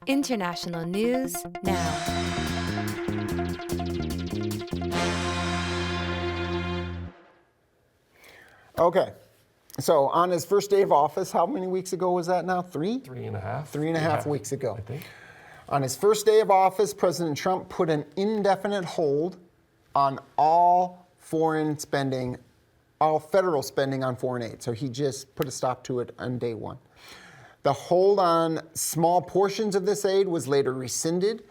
International news now. Okay, so on his first day of office, how many weeks ago was that now? Three? 3.5. 3.5 weeks ago. I think. On his first day of office, President Trump put an indefinite hold on all foreign spending, all federal spending on foreign aid. So he just put a stop to it on day one. The hold on small portions of this aid was later rescinded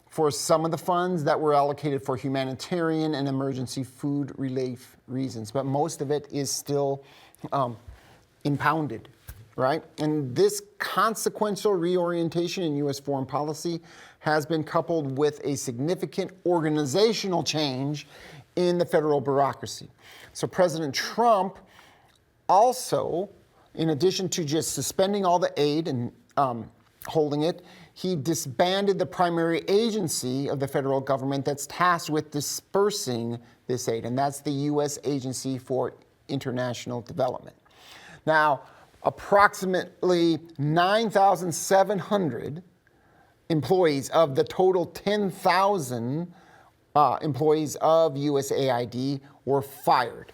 for some of the funds that were allocated for humanitarian and emergency food relief reasons. But most of it is still impounded, right? And this consequential reorientation in U.S. foreign policy has been coupled with a significant organizational change in the federal bureaucracy. So President Trump also, in addition to just suspending all the aid and holding it, he disbanded the primary agency of the federal government that's tasked with dispersing this aid, and that's the U.S. Agency for International Development. Now, approximately 9,700 employees of the total 10,000 employees of USAID were fired.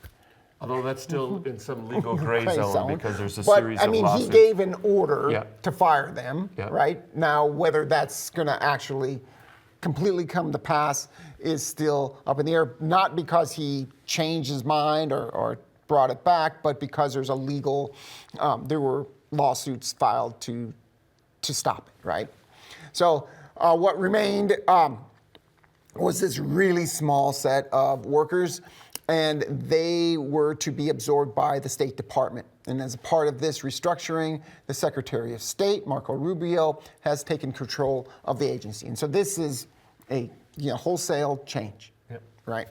Although that's still in some legal gray zone because there's a but, series of lawsuits. He gave an order to fire them, Yep. right? Now, whether that's going to actually completely come to pass is still up in the air, not because he changed his mind or brought it back, but because there's a legal, there were lawsuits filed to stop it, right? So what remained was this really small set of workers, and they were to be absorbed by the State Department. And as a part of this restructuring, the Secretary of State, Marco Rubio, has taken control of the agency. And so this is a wholesale change, right?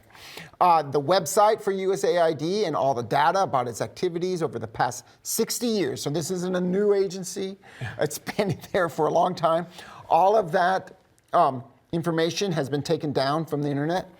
The website for USAID and all the data about its activities over the past 60 years, so this isn't a new agency, it's been there for a long time. All of that information has been taken down from the internet.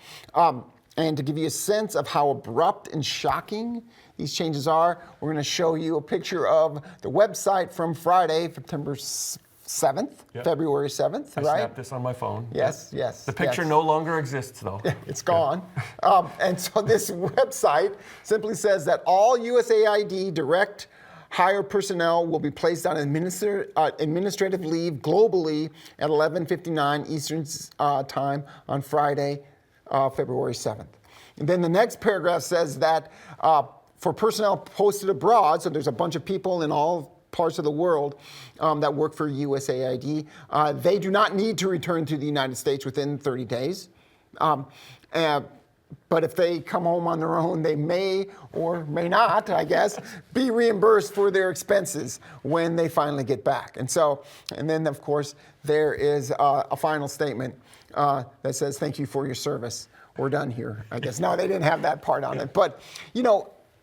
And to give you a sense of how abrupt and shocking these changes are, we're going to show you a picture of the website from Friday, September 7th, February 7th, I right? snapped this on my phone. Yes. The picture no longer exists, though. It's gone. And so this website simply says that all USAID direct hire personnel will be placed on administrative leave globally at 11:59 Eastern time on Friday, February 7th. And then the next paragraph says that for personnel posted abroad, so there's a bunch of people in all parts of the world that work for USAID, they do not need to return to the United States within 30 days. But if they come home on their own, they may or may not, I guess, be reimbursed for their expenses when they finally get back. And then of course, there is a final statement that says, thank you for your service. We're done here, I guess. No, they didn't have that part on it. But,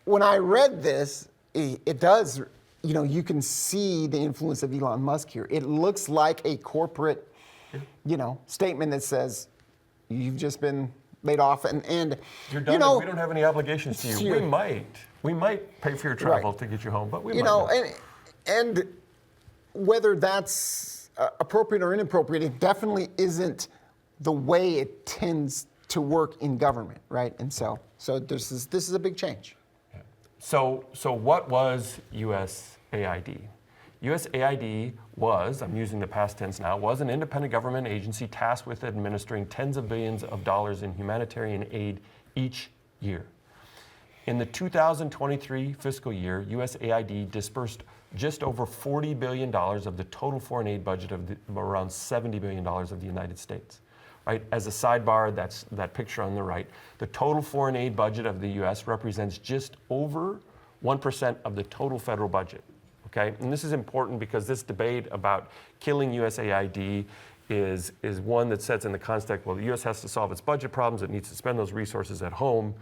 when I read this, it does, you can see the influence of Elon Musk here. It looks like a corporate, statement that says, you've just been laid off and you're done. And we don't have any obligations to you. We might pay for your travel to get you home, but we might not. And whether that's appropriate or inappropriate, it definitely isn't the way it tends to work in government, right? And so this is a big change. Yeah. So what was USAID? USAID was, I'm using the past tense now, was an independent government agency tasked with administering tens of billions of dollars in humanitarian aid each year. In the 2023 fiscal year, USAID dispersed just over $40 billion of the total foreign aid budget of around $70 billion of the United States. Right? As a sidebar, that's that picture on the right. The total foreign aid budget of the U.S. represents just over 1% of the total federal budget. Okay? And this is important because this debate about killing USAID is one that sets in the context, well, the U.S. has to solve its budget problems, it needs to spend those resources at home.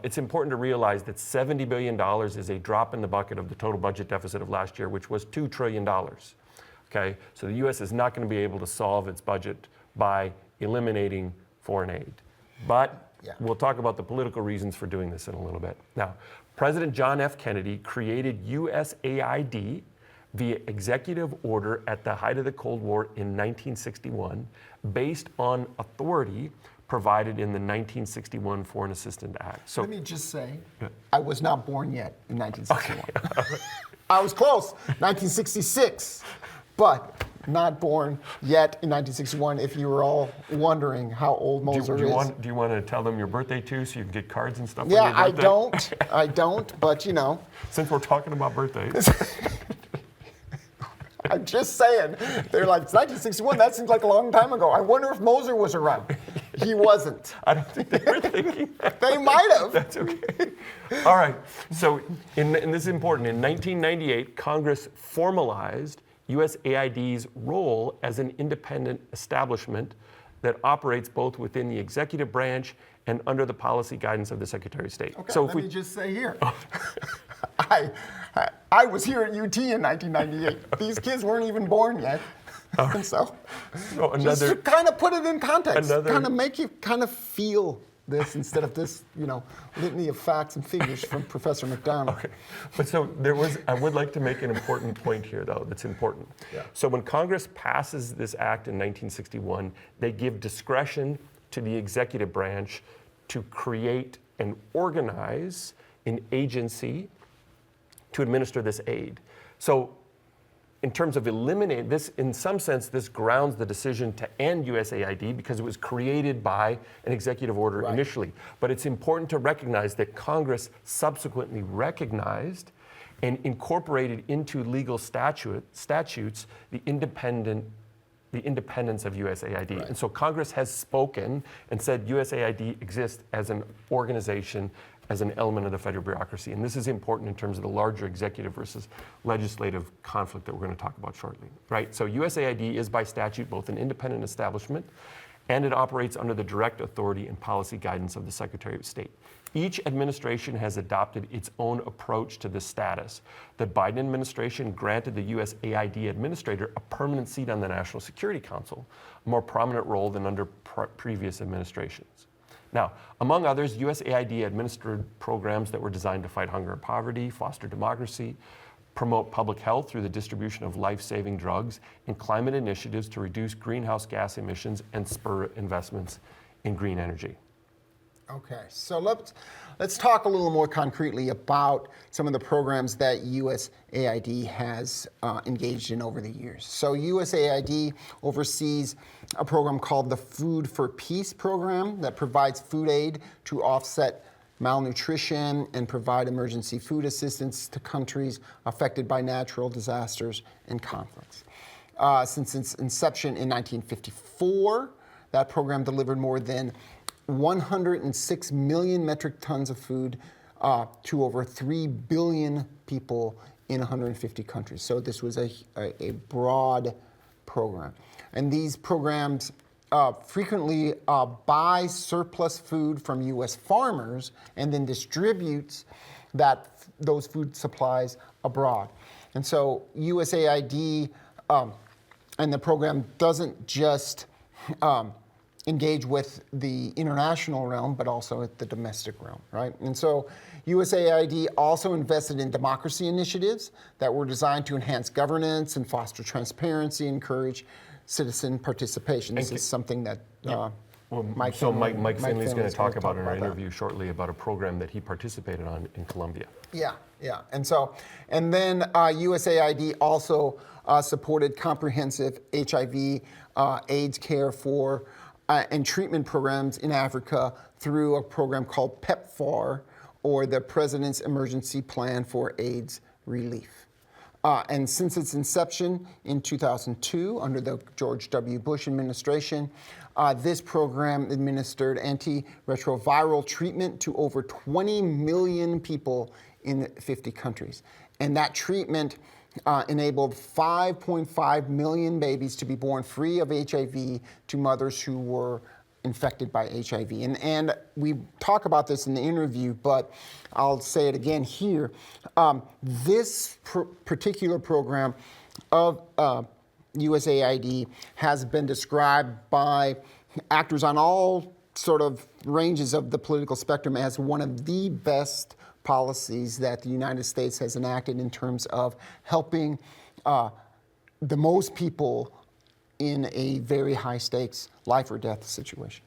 It's important to realize that $70 billion is a drop in the bucket of the total budget deficit of last year, which was $2 trillion. Okay? So the U.S. is not going to be able to solve its budget by eliminating foreign aid. But we'll talk about the political reasons for doing this in a little bit. Now, President John F. Kennedy created USAID via executive order at the height of the Cold War in 1961, based on authority provided in the 1961 Foreign Assistance Act. So Let me just say, I was not born yet in 1961. I was close, 1966, but not born yet in 1961, if you were all wondering how old Moser is. Do you want to tell them your birthday too, so you can get cards and stuff? Yeah, on your birthday? I don't, but you know. Since we're talking about birthdays. I'm just saying. They're like, it's 1961, that seems like a long time ago. I wonder if Moser was around. He wasn't. I don't think they were thinking that. They might have. That's okay. All right, so, and this is important, in 1998, Congress formalized USAID's role as an independent establishment that operates both within the executive branch and under the policy guidance of the Secretary of State. Okay, so let me just say here. I was here at UT in 1998. These kids weren't even born yet. And so just to kind of put it in context, kind of make you kind of feel this instead of this, litany of facts and figures from Professor McDonald. Okay, but so I would like to make an important point here, though, that's important. Yeah. So when Congress passes this act in 1961, they give discretion to the executive branch to create and organize an agency to administer this aid. So in terms of eliminating this, in some sense, this grounds the decision to end USAID because it was created by an executive order initially. But it's important to recognize that Congress subsequently recognized and incorporated into legal statutes the independence of USAID. Right. And so Congress has spoken and said USAID exists as an organization, as an element of the federal bureaucracy. And this is important in terms of the larger executive versus legislative conflict that we're going to talk about shortly, right? So USAID is by statute both an independent establishment and it operates under the direct authority and policy guidance of the Secretary of State. Each administration has adopted its own approach to this status. The Biden administration granted the USAID administrator a permanent seat on the National Security Council, a more prominent role than under previous administrations. Now, among others, USAID administered programs that were designed to fight hunger and poverty, foster democracy, promote public health through the distribution of life-saving drugs, and climate initiatives to reduce greenhouse gas emissions and spur investments in green energy. Okay, so let's talk a little more concretely about some of the programs that USAID has engaged in over the years. So USAID oversees a program called the Food for Peace program that provides food aid to offset malnutrition and provide emergency food assistance to countries affected by natural disasters and conflicts. Since its inception in 1954, that program delivered more than 106 million metric tons of food to over 3 billion people in 150 countries. So this was a broad program. And these programs frequently buy surplus food from U.S. farmers and then distributes those food supplies abroad. And so USAID and the program doesn't just engage with the international realm, but also at the domestic realm, right? And so USAID also invested in democracy initiatives that were designed to enhance governance and foster transparency, encourage citizen participation. This is something that Mike Finley is going to talk about in our interview shortly about a program that he participated on in Colombia. Yeah. And then USAID also supported comprehensive HIV AIDS care for and treatment programs in Africa through a program called PEPFAR, or the President's Emergency Plan for AIDS Relief. And since its inception in 2002, under the George W. Bush administration, this program administered antiretroviral treatment to over 20 million people in 50 countries. And that treatment enabled 5.5 million babies to be born free of HIV to mothers who were infected by HIV. And we talk about this in the interview, but I'll say it again here. This particular program of USAID has been described by actors on all sort of ranges of the political spectrum as one of the best policies that the United States has enacted in terms of helping the most people in a very high stakes life or death situation.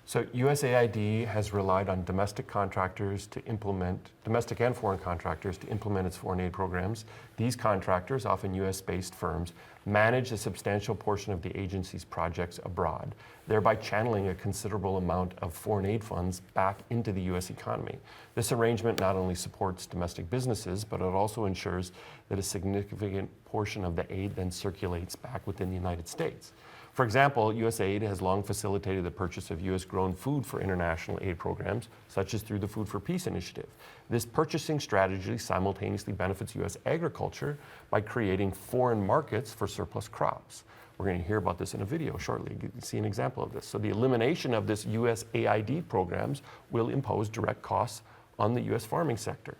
So USAID has relied on domestic contractors to implement, domestic and foreign contractors to implement its foreign aid programs. These contractors, often US-based firms, manage a substantial portion of the agency's projects abroad, thereby channeling a considerable amount of foreign aid funds back into the US economy. This arrangement not only supports domestic businesses, but it also ensures that a significant portion of the aid then circulates back within the United States. For example, USAID has long facilitated the purchase of US-grown food for international aid programs, such as through the Food for Peace initiative. This purchasing strategy simultaneously benefits US agriculture by creating foreign markets for surplus crops. We're going to hear about this in a video shortly. You can see an example of this. So the elimination of this USAID programs will impose direct costs on the US farming sector.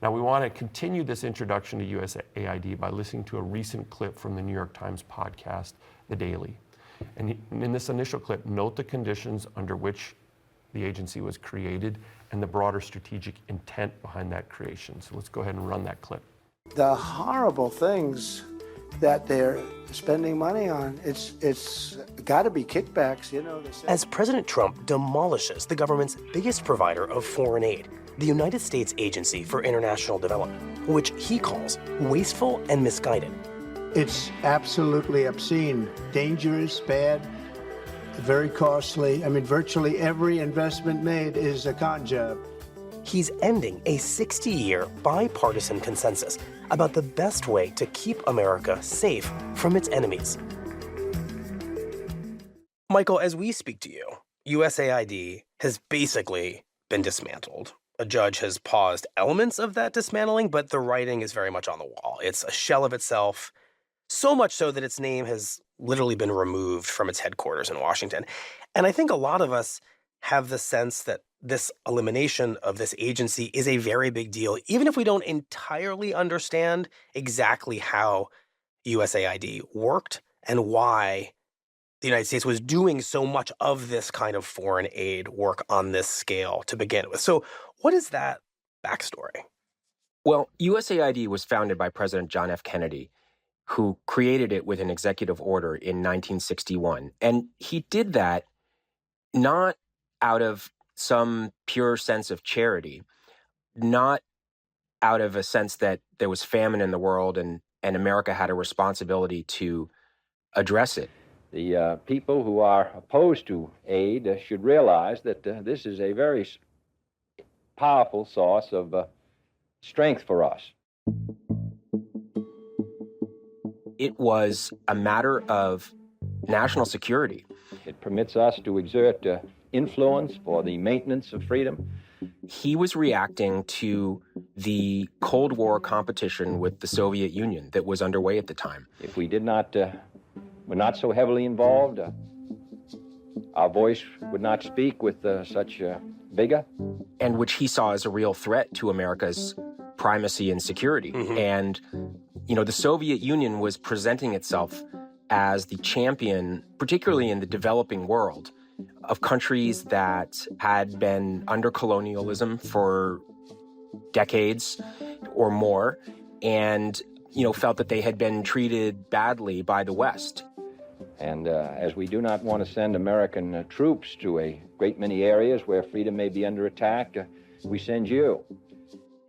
Now, we want to continue this introduction to USAID by listening to a recent clip from the New York Times podcast, The Daily. And in this initial clip, note the conditions under which the agency was created and the broader strategic intent behind that creation. So let's go ahead and run that clip. The horrible things that they're spending money on, it's got to be kickbacks, you know. As President Trump demolishes the government's biggest provider of foreign aid, the United States Agency for International Development, which he calls wasteful and misguided. It's absolutely obscene, dangerous, bad, very costly. I mean, virtually every investment made is a con job. He's ending a 60-year bipartisan consensus about the best way to keep America safe from its enemies. Michael, as we speak to you, USAID has basically been dismantled. A judge has paused elements of that dismantling, but the writing is very much on the wall. It's a shell of itself, so much so that its name has literally been removed from its headquarters in Washington. And I think a lot of us have the sense that this elimination of this agency is a very big deal, even if we don't entirely understand exactly how USAID worked and why the United States was doing so much of this kind of foreign aid work on this scale to begin with. So what is that backstory? Well, USAID was founded by President John F. Kennedy, who created it with an executive order in 1961. And he did that not out of some pure sense of charity, not out of a sense that there was famine in the world and America had a responsibility to address it. The people who are opposed to aid should realize that this is a very powerful source of strength for us. It was a matter of national security. It permits us to exert influence for the maintenance of freedom. He was reacting to the Cold War competition with the Soviet Union that was underway at the time. If we did not, were not so heavily involved, our voice would not speak with such vigor. And which he saw as a real threat to America's primacy and security. Mm-hmm. And, you know, the Soviet Union was presenting itself as the champion, particularly in the developing world, of countries that had been under colonialism for decades or more and, you know, felt that they had been treated badly by the West. And as we do not want to send American troops to a great many areas where freedom may be under attack, we send you.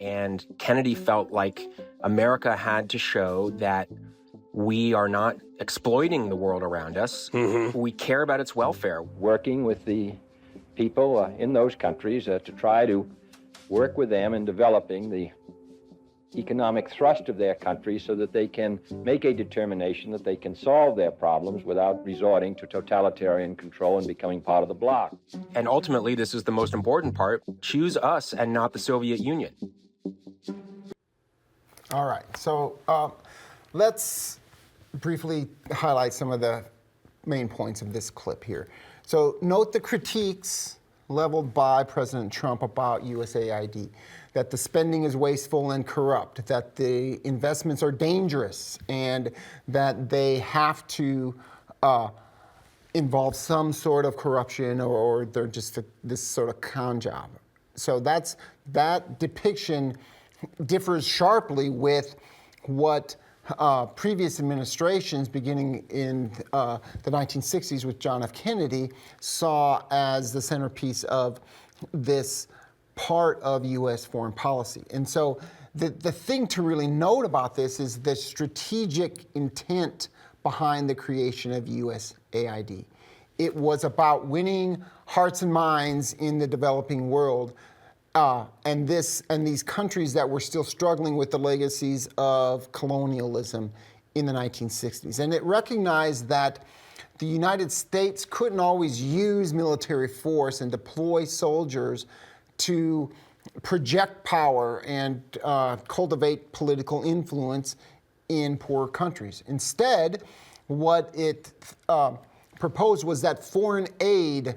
And Kennedy felt like America had to show that we are not exploiting the world around us. Mm-hmm. We care about its welfare. Working with the people in those countries to try to work with them in developing the economic thrust of their country so that they can make a determination that they can solve their problems without resorting to totalitarian control and becoming part of the bloc. And ultimately, this is the most important part, choose us and not the Soviet Union. All right, so let's briefly highlight some of the main points of this clip here. So note the critiques leveled by President Trump about USAID, that the spending is wasteful and corrupt, that the investments are dangerous, and that they have to involve some sort of corruption or they're just this sort of con job. So that depiction differs sharply with what previous administrations, beginning in the 1960s with John F. Kennedy, saw as the centerpiece of this part of U.S. foreign policy. And so the thing to really note about this is the strategic intent behind the creation of USAID. It was about winning hearts and minds in the developing world, and these countries that were still struggling with the legacies of colonialism in the 1960s. And it recognized that the United States couldn't always use military force and deploy soldiers to project power and cultivate political influence in poorer countries. Instead, what it proposed was that foreign aid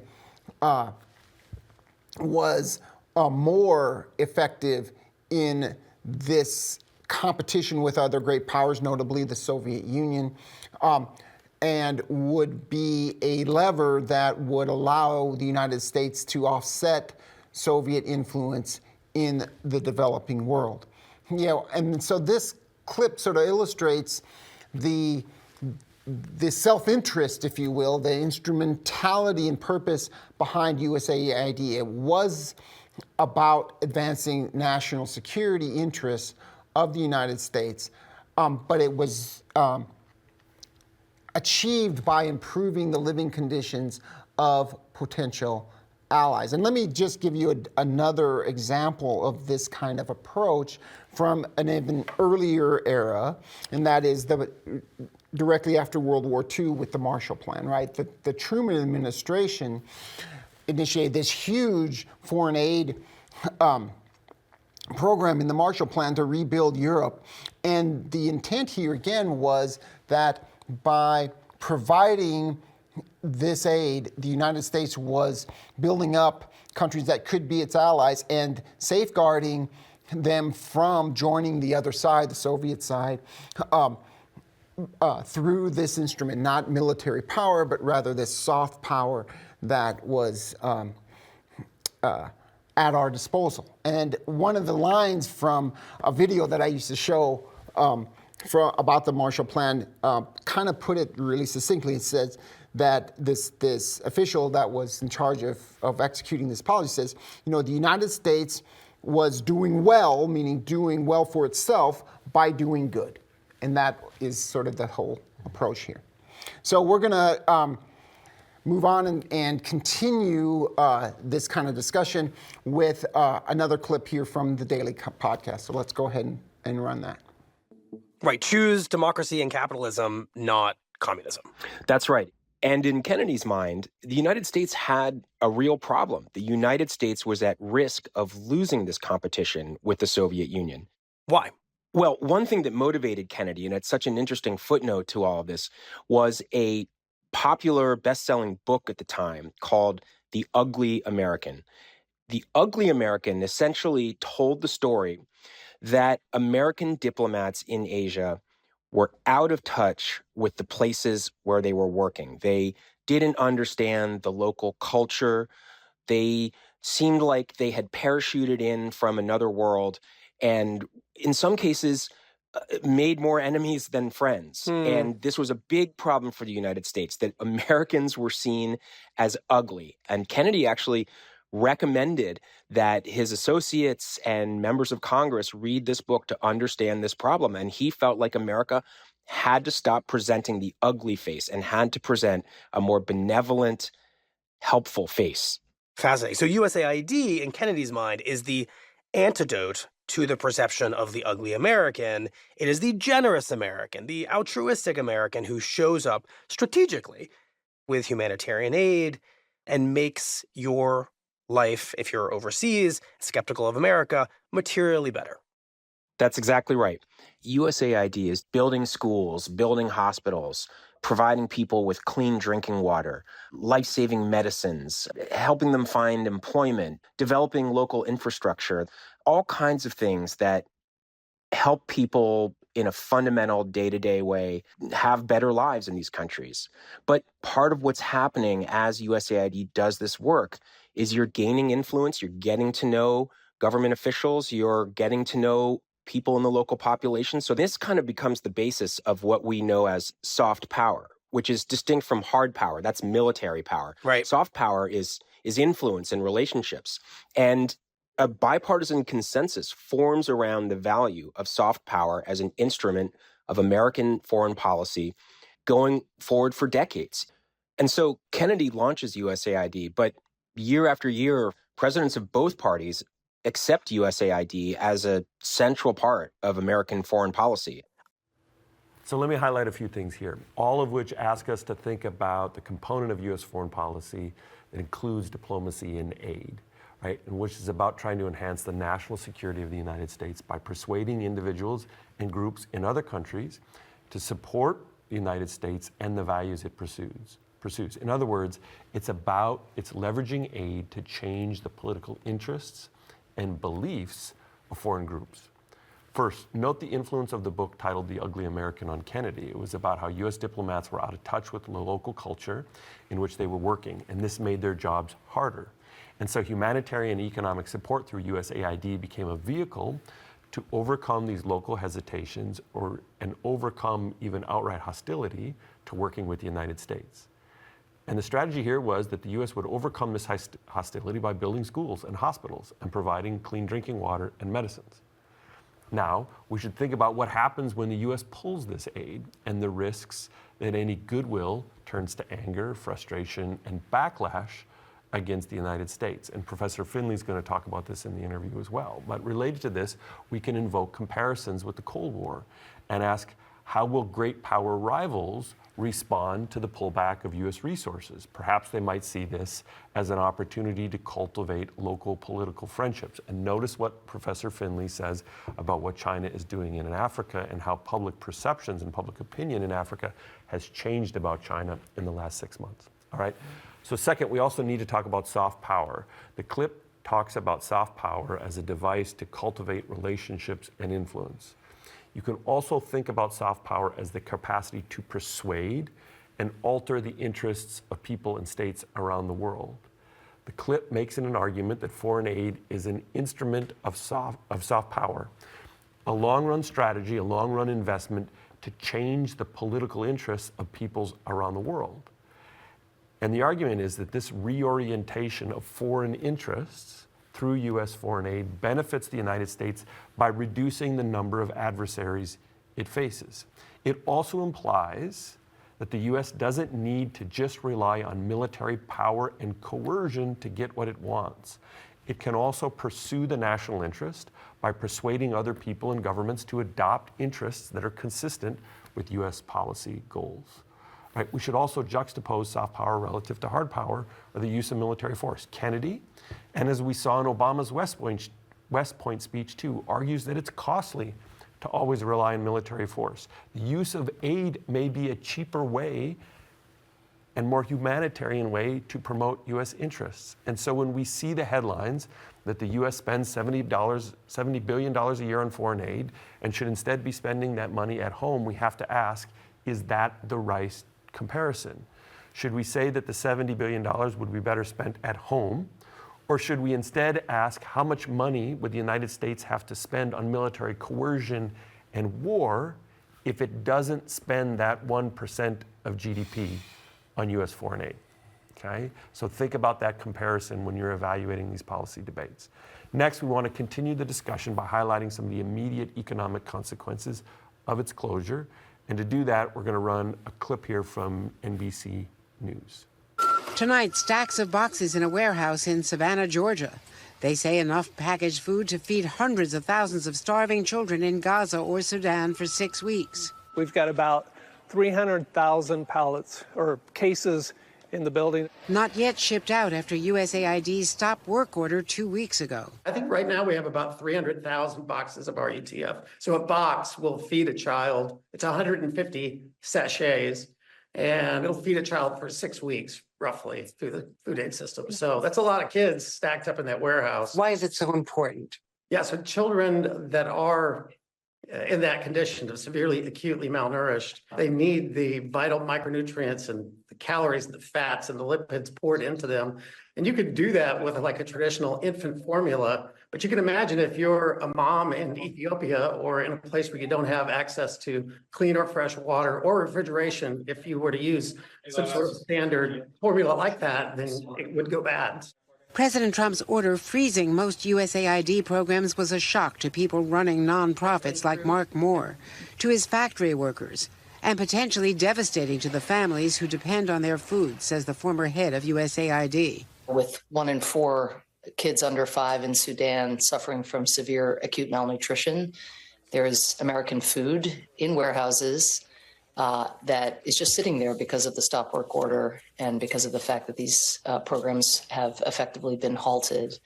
was more effective in this competition with other great powers, notably the Soviet Union, and would be a lever that would allow the United States to offset Soviet influence in the developing world. And so this clip sort of illustrates the self-interest, if you will, the instrumentality and purpose behind USAID. It was about advancing national security interests of the United States, but it was achieved by improving the living conditions of potential allies. And let me just give you another example of this kind of approach from an even earlier era, and that is directly after World War II with the Marshall Plan, right? The Truman administration initiated this huge foreign aid program in the Marshall Plan to rebuild Europe. And the intent here, again, was that by providing this aid, the United States was building up countries that could be its allies and safeguarding them from joining the other side, the Soviet side, through this instrument, not military power, but rather this soft power that was at our disposal. And one of the lines from a video that I used to show about the Marshall Plan kind of put it really succinctly. It says that this official that was in charge of executing this policy says, the United States was doing well, meaning doing well for itself by doing good. And that is sort of the whole approach here. So we're going to move on and continue this kind of discussion with another clip here from the Daily Podcast. So let's go ahead and run that. Right. Choose democracy and capitalism, not communism. That's right. And in Kennedy's mind, the United States had a real problem. The United States was at risk of losing this competition with the Soviet Union. Why? Well, one thing that motivated Kennedy, and it's such an interesting footnote to all of this, was a popular best-selling book at the time called The Ugly American. The Ugly American essentially told the story that American diplomats in Asia were out of touch with the places where they were working. They didn't understand the local culture. They seemed like they had parachuted in from another world and in some cases made more enemies than friends. And this was a big problem for the United States, that Americans were seen as ugly. And Kennedy actually recommended that his associates and members of Congress read this book to understand this problem. And he felt like America had to stop presenting the ugly face and had to present a more benevolent, helpful face. Fascinating. So USAID, in Kennedy's mind, is the antidote to the perception of the ugly American. It is the generous American, the altruistic American who shows up strategically with humanitarian aid and makes your life, if you're overseas, skeptical of America, materially better. That's exactly right. USAID is building schools, building hospitals, providing people with clean drinking water, life-saving medicines, helping them find employment, developing local infrastructure, all kinds of things that help people in a fundamental day-to-day way have better lives in these countries. But part of what's happening as USAID does this work is you're gaining influence, you're getting to know government officials, you're getting to know people in the local population. So this kind of becomes the basis of what we know as soft power, which is distinct from hard power. That's military power. Right. Soft power is influence and relationships. And a bipartisan consensus forms around the value of soft power as an instrument of American foreign policy going forward for decades. And so Kennedy launches USAID, but year after year, presidents of both parties accept USAID as a central part of American foreign policy. So let me highlight a few things here, all of which ask us to think about the component of U.S. foreign policy that includes diplomacy and aid, right? And which is about trying to enhance the national security of the United States by persuading individuals and groups in other countries to support the United States and the values it pursues. In other words, it's leveraging aid to change the political interests and beliefs of foreign groups. First, note the influence of the book titled The Ugly American on Kennedy. It was about how U.S. diplomats were out of touch with the local culture in which they were working, and this made their jobs harder. And so humanitarian and economic support through USAID became a vehicle to overcome these local hesitations and overcome even outright hostility to working with the United States. And the strategy here was that the U.S. would overcome this hostility by building schools and hospitals and providing clean drinking water and medicines. Now, we should think about what happens when the U.S. pulls this aid and the risks that any goodwill turns to anger, frustration, and backlash against the United States. And Professor Finley's going to talk about this in the interview as well. But related to this, we can invoke comparisons with the Cold War and ask, how will great power rivals respond to the pullback of U.S. resources? Perhaps they might see this as an opportunity to cultivate local political friendships. And notice what Professor Finley says about what China is doing in Africa and how public perceptions and public opinion in Africa has changed about China in the last 6 months. All right. So second, we also need to talk about soft power. The clip talks about soft power as a device to cultivate relationships and influence. You can also think about soft power as the capacity to persuade and alter the interests of people and states around the world. The clip makes it an argument that foreign aid is an instrument of soft power, a long-run strategy, a long-run investment to change the political interests of peoples around the world. And the argument is that this reorientation of foreign interests through U.S. foreign aid benefits the United States by reducing the number of adversaries it faces. It also implies that the U.S. doesn't need to just rely on military power and coercion to get what it wants. It can also pursue the national interest by persuading other people and governments to adopt interests that are consistent with U.S. policy goals. Right? We should also juxtapose soft power relative to hard power or the use of military force. Kennedy, and as we saw in Obama's West Point speech too, argues that it's costly to always rely on military force. The use of aid may be a cheaper way and more humanitarian way to promote U.S. interests. And so when we see the headlines that the U.S. spends $70 billion a year on foreign aid and should instead be spending that money at home, we have to ask, is that the right comparison? Should we say that the $70 billion would be better spent at home? Or should we instead ask, how much money would the United States have to spend on military coercion and war if it doesn't spend that 1% of GDP on U.S. foreign aid? Okay? So think about that comparison when you're evaluating these policy debates. Next, we want to continue the discussion by highlighting some of the immediate economic consequences of its closure. And to do that, we're going to run a clip here from NBC News. Tonight, stacks of boxes in a warehouse in Savannah, Georgia. They say enough packaged food to feed hundreds of thousands of starving children in Gaza or Sudan for 6 weeks. We've got about 300,000 pallets or cases in the building. Not yet shipped out after USAID's stop work order 2 weeks ago. I think right now we have about 300,000 boxes of RUTF. So a box will feed a child. It's 150 sachets, and it'll feed a child for 6 weeks, roughly, through the food aid system. So that's a lot of kids stacked up in that warehouse. Why is it so important? Yeah, so children that are in that condition of severely acutely malnourished. They need the vital micronutrients and the calories, the fats, and the lipids poured into them. And you could do that with like a traditional infant formula, but you can imagine if you're a mom in Ethiopia or in a place where you don't have access to clean or fresh water or refrigeration, if you were to use some sort of standard formula like that, then it would go bad. President Trump's order freezing most USAID programs was a shock to people running nonprofits like Mark Moore, to his factory workers, and potentially devastating to the families who depend on their food, says the former head of USAID. With 1 in 4 kids under 5 in Sudan suffering from severe acute malnutrition, there is American food in warehouses that is just sitting there because of the stop work order and because of the fact that these programs have effectively been halted.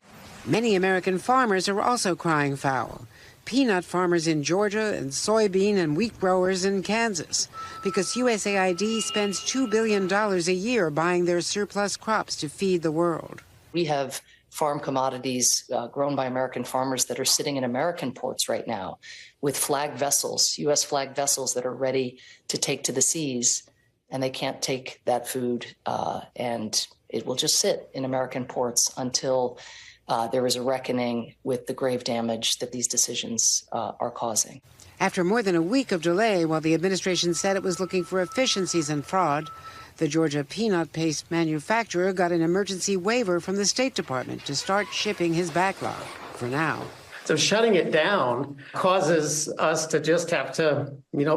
Many American farmers are also crying foul. Peanut farmers in Georgia and soybean and wheat growers in Kansas, because USAID spends $2 billion a year buying their surplus crops to feed the world. We have farm commodities grown by American farmers that are sitting in American ports right now with flagged vessels, U.S. flagged vessels that are ready to take to the seas, and they can't take that food, and it will just sit in American ports until there is a reckoning with the grave damage that these decisions are causing. After more than a week of delay, while the administration said it was looking for efficiencies and fraud, the Georgia peanut paste manufacturer got an emergency waiver from the State Department to start shipping his backlog for now. So shutting it down causes us to just have to,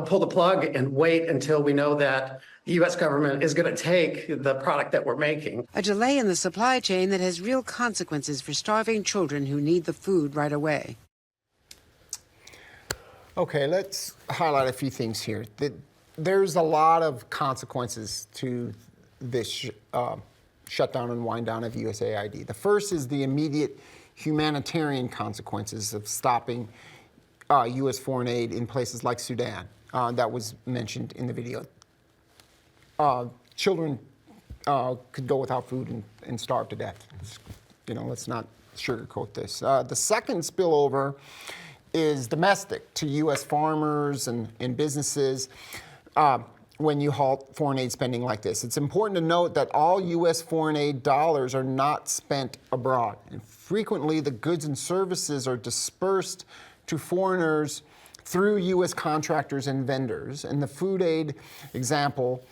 pull the plug and wait until we know that the U.S. government is going to take the product that we're making. A delay in the supply chain that has real consequences for starving children who need the food right away. Okay, let's highlight a few things here. There's a lot of consequences to this shutdown and wind down of USAID. The first is the immediate humanitarian consequences of stopping U.S. foreign aid in places like Sudan. That was mentioned in the video. Children could go without food and starve to death. Let's not sugarcoat this. The second spillover is domestic to U.S. farmers and businesses when you halt foreign aid spending like this. It's important to note that all U.S. foreign aid dollars are not spent abroad. And frequently, the goods and services are dispersed to foreigners through U.S. contractors and vendors. And the food aid example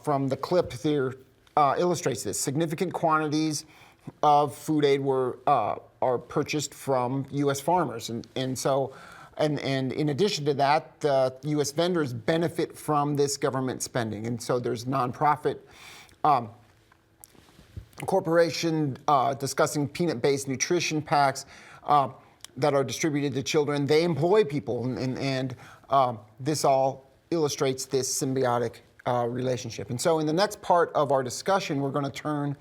from the clip there illustrates this. Significant quantities of food aid are purchased from U.S. farmers, and in addition to that, the U.S. vendors benefit from this government spending, and so there's nonprofit corporation discussing peanut-based nutrition packs that are distributed to children. They employ people, and this all illustrates this symbiotic relationship. And so in the next part of our discussion, we're going to turn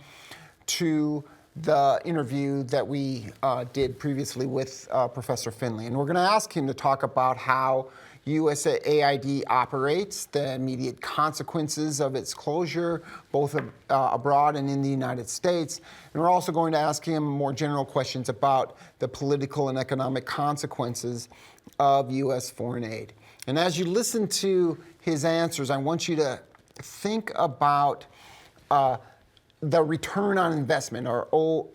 to the interview that we did previously with Professor Finley. And we're going to ask him to talk about how USAID operates, the immediate consequences of its closure, both abroad and in the United States. And we're also going to ask him more general questions about the political and economic consequences of U.S. foreign aid. And as you listen to his answers, I want you to think about the return on investment, or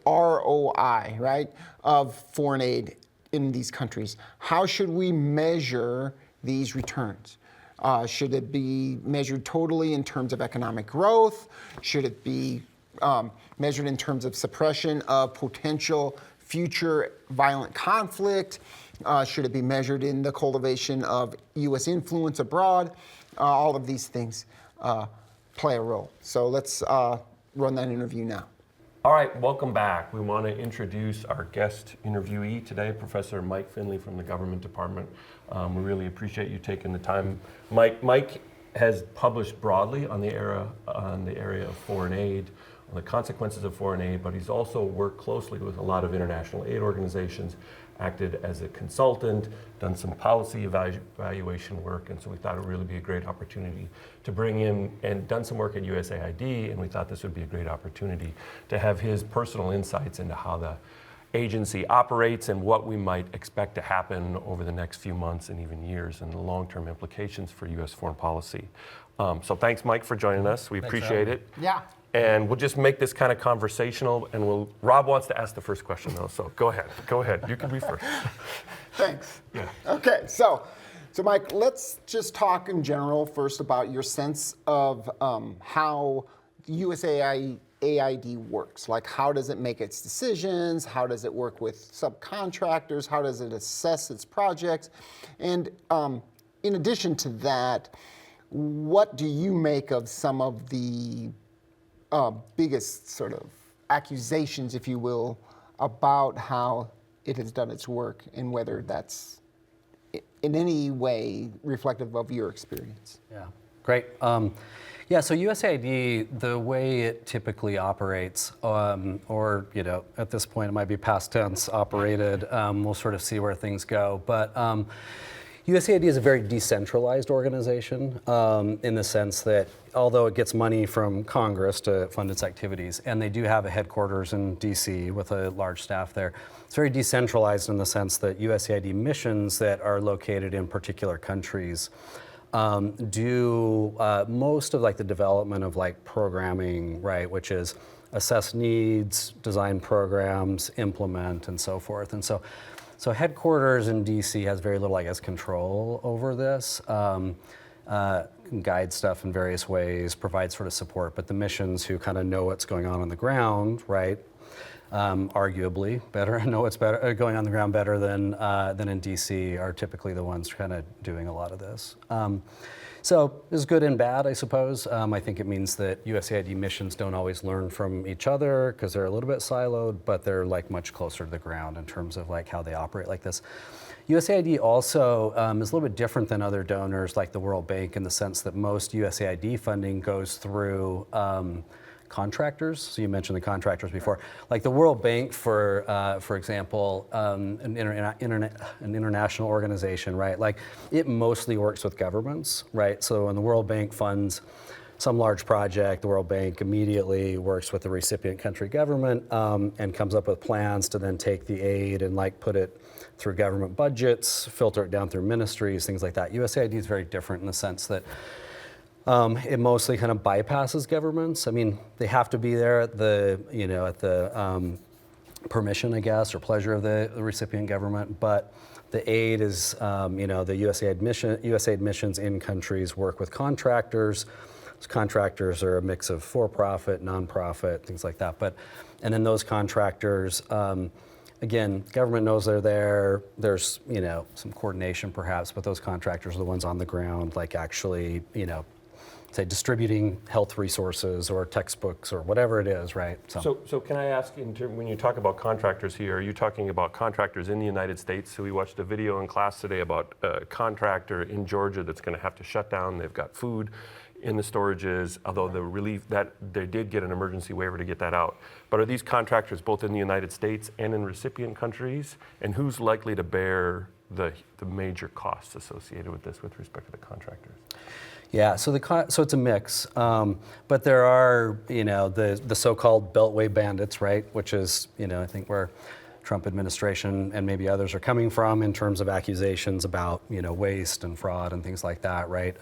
ROI, right, of foreign aid in these countries. How should we measure these returns? Should it be measured totally in terms of economic growth? Should it be measured in terms of suppression of potential future violent conflict? Should it be measured in the cultivation of U.S. influence abroad? All of these things play a role. So let's run that interview now. All right, welcome back. We want to introduce our guest interviewee today, Professor Mike Finley from the Government Department. We really appreciate you taking the time. Mike has published broadly on the area of foreign aid, on the consequences of foreign aid, but he's also worked closely with a lot of international aid organizations, acted as a consultant, done some policy evaluation work, and so we thought it would really be a great opportunity to bring in, and done some work at USAID, and we thought this would be a great opportunity to have his personal insights into how the agency operates and what we might expect to happen over the next few months and even years, and the long-term implications for U.S. foreign policy. So thanks, Mike, for joining us. We appreciate it. Yeah. And we'll just make this kind of conversational, and Rob wants to ask the first question, though, so go ahead. You can be first. Thanks. Yeah. Okay, so Mike, let's just talk in general first about your sense of how USAID works. Like, how does it make its decisions? How does it work with subcontractors? How does it assess its projects? And in addition to that, what do you make of some of the biggest sort of accusations, if you will, about how it has done its work and whether that's in any way reflective of your experience? Yeah, great. Yeah, so USAID, the way it typically operates, or at this point it might be past tense operated, we'll sort of see where things go, but USAID is a very decentralized organization in the sense that although it gets money from Congress to fund its activities, and they do have a headquarters in DC with a large staff there, it's very decentralized in the sense that USAID missions that are located in particular countries do most of like the development of like programming, right, which is assess needs, design programs, implement, and so forth. And so headquarters in DC has very little, I guess, control over this. Can guide stuff in various ways, provide sort of support, but the missions who kind of know what's going on the ground, right, arguably better, know what's going on the ground better than in DC, are typically the ones kind of doing a lot of this. So it's good and bad, I suppose. I think it means that USAID missions don't always learn from each other because they're a little bit siloed, but they're like much closer to the ground in terms of like how they operate like this. USAID also is a little bit different than other donors like the World Bank in the sense that most USAID funding goes through contractors. So you mentioned the contractors before. Like the World Bank, for example, an international organization, right? Like it mostly works with governments, right? So when the World Bank funds some large project, the World Bank immediately works with the recipient country government and comes up with plans to then take the aid and like put it through government budgets, filter it down through ministries, things like that. USAID is very different in the sense that it mostly kind of bypasses governments. I mean, they have to be there at the permission, I guess, or pleasure of the recipient government. But the aid is, the USAID missions in countries work with contractors. Those contractors are a mix of for-profit, non-profit, things like that. And then those contractors, again, government knows they're there. There's, some coordination perhaps, but those contractors are the ones on the ground, like actually, say distributing health resources or textbooks or whatever it is, right? So can I ask, when you talk about contractors here, are you talking about contractors in the United States? So we watched a video in class today about a contractor in Georgia that's going to have to shut down. They've got food in the storages, although the relief that they did get an emergency waiver to get that out. But are these contractors both in the United States and in recipient countries? And who's likely to bear the major costs associated with this with respect to the contractors? Yeah, so it's a mix, but there are the so-called Beltway bandits, right? Which is I think where Trump administration and maybe others are coming from in terms of accusations about waste and fraud and things like that, right?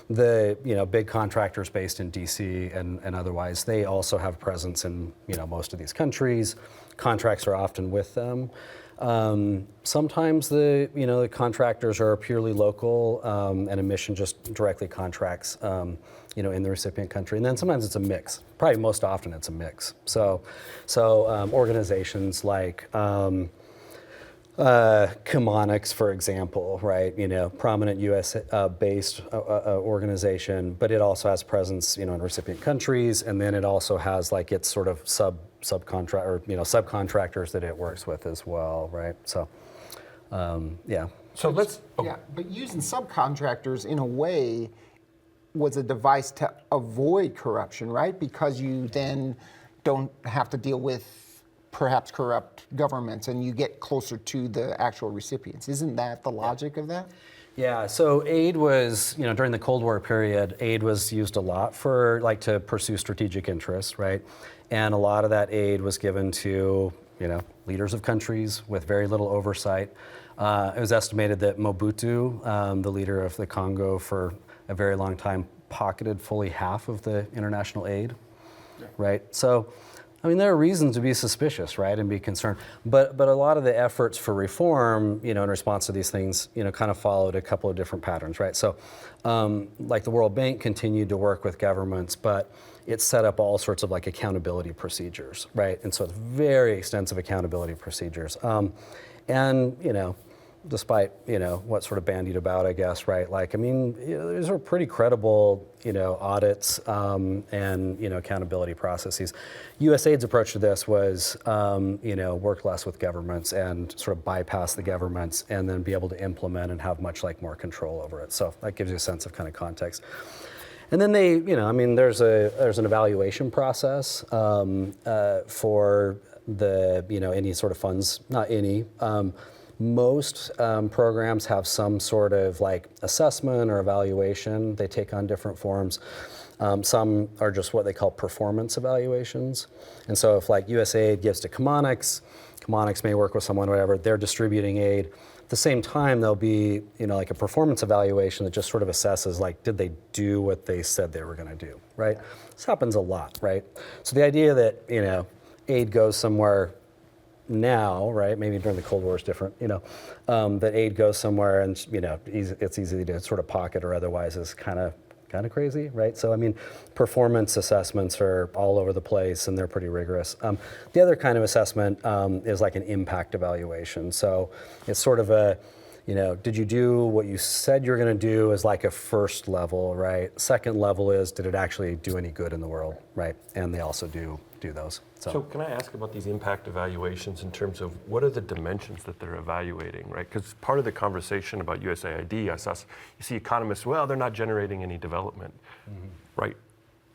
The big contractors based in D.C. and otherwise, they also have presence in most of these countries. Contracts are often with them. Sometimes the contractors are purely local, and a mission just directly contracts, in the recipient country. And then sometimes it's a mix. Probably most often it's a mix. So organizations like Chemonics, for example, right? Prominent U.S.-based organization, but it also has presence, in recipient countries, and then it also has like its sort of subcontractors that it works with as well, right? So, yeah. So let's. Oh. Yeah, but using subcontractors in a way was a device to avoid corruption, right? Because you then don't have to deal with perhaps corrupt governments and you get closer to the actual recipients. Isn't that the logic of that? Yeah, so aid was, during the Cold War period, aid was used a lot for to pursue strategic interests, right? And a lot of that aid was given to leaders of countries with very little oversight. It was estimated that Mobutu, the leader of the Congo for a very long time, pocketed fully half of the international aid, right? So, I mean, there are reasons to be suspicious, right, and be concerned. But a lot of the efforts for reform, in response to these things, kind of followed a couple of different patterns, right? So, like the World Bank continued to work with governments, but it set up all sorts of like accountability procedures, right? And so it's very extensive accountability procedures. And, despite, what's sort of bandied about, I guess, right? Like, I mean, these are pretty credible, audits and, accountability processes. USAID's approach to this was, work less with governments and sort of bypass the governments and then be able to implement and have much like more control over it. So that gives you a sense of kind of context. And then they, there's an evaluation process for the, any sort of funds, not any. Most programs have some sort of like assessment or evaluation. They take on different forms. Some are just what they call performance evaluations. And so if like USAID gives to Chemonics may work with someone, whatever, they're distributing aid. At the same time, there'll be, like a performance evaluation that just sort of assesses like, did they do what they said they were gonna do, right? This happens a lot, right? So the idea that, aid goes somewhere now, right? Maybe during the Cold War is different, that aid goes somewhere and, it's easy to sort of pocket or otherwise is kind of crazy, right? So, I mean, performance assessments are all over the place and they're pretty rigorous. The other kind of assessment is like an impact evaluation. So it's sort of a, did you do what you said you were going to do as like a first level, right? Second level is, did it actually do any good in the world, right? And they also do those. So can I ask about these impact evaluations in terms of what are the dimensions that they're evaluating, right? Because part of the conversation about USAID, you see economists, well, they're not generating any development, right?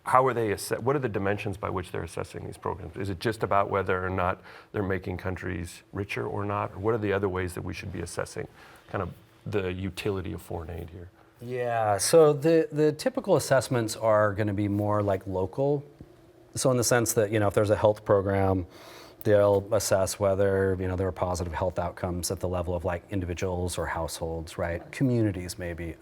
How are they, what are the dimensions by which they're assessing these programs? Is it just about whether or not they're making countries richer or not? Or what are the other ways that we should be assessing kind of the utility of foreign aid here? Yeah, so the typical assessments are going to be more like local. So in the sense that, if there's a health program, they'll assess whether, there are positive health outcomes at the level of like individuals or households, right? Communities maybe.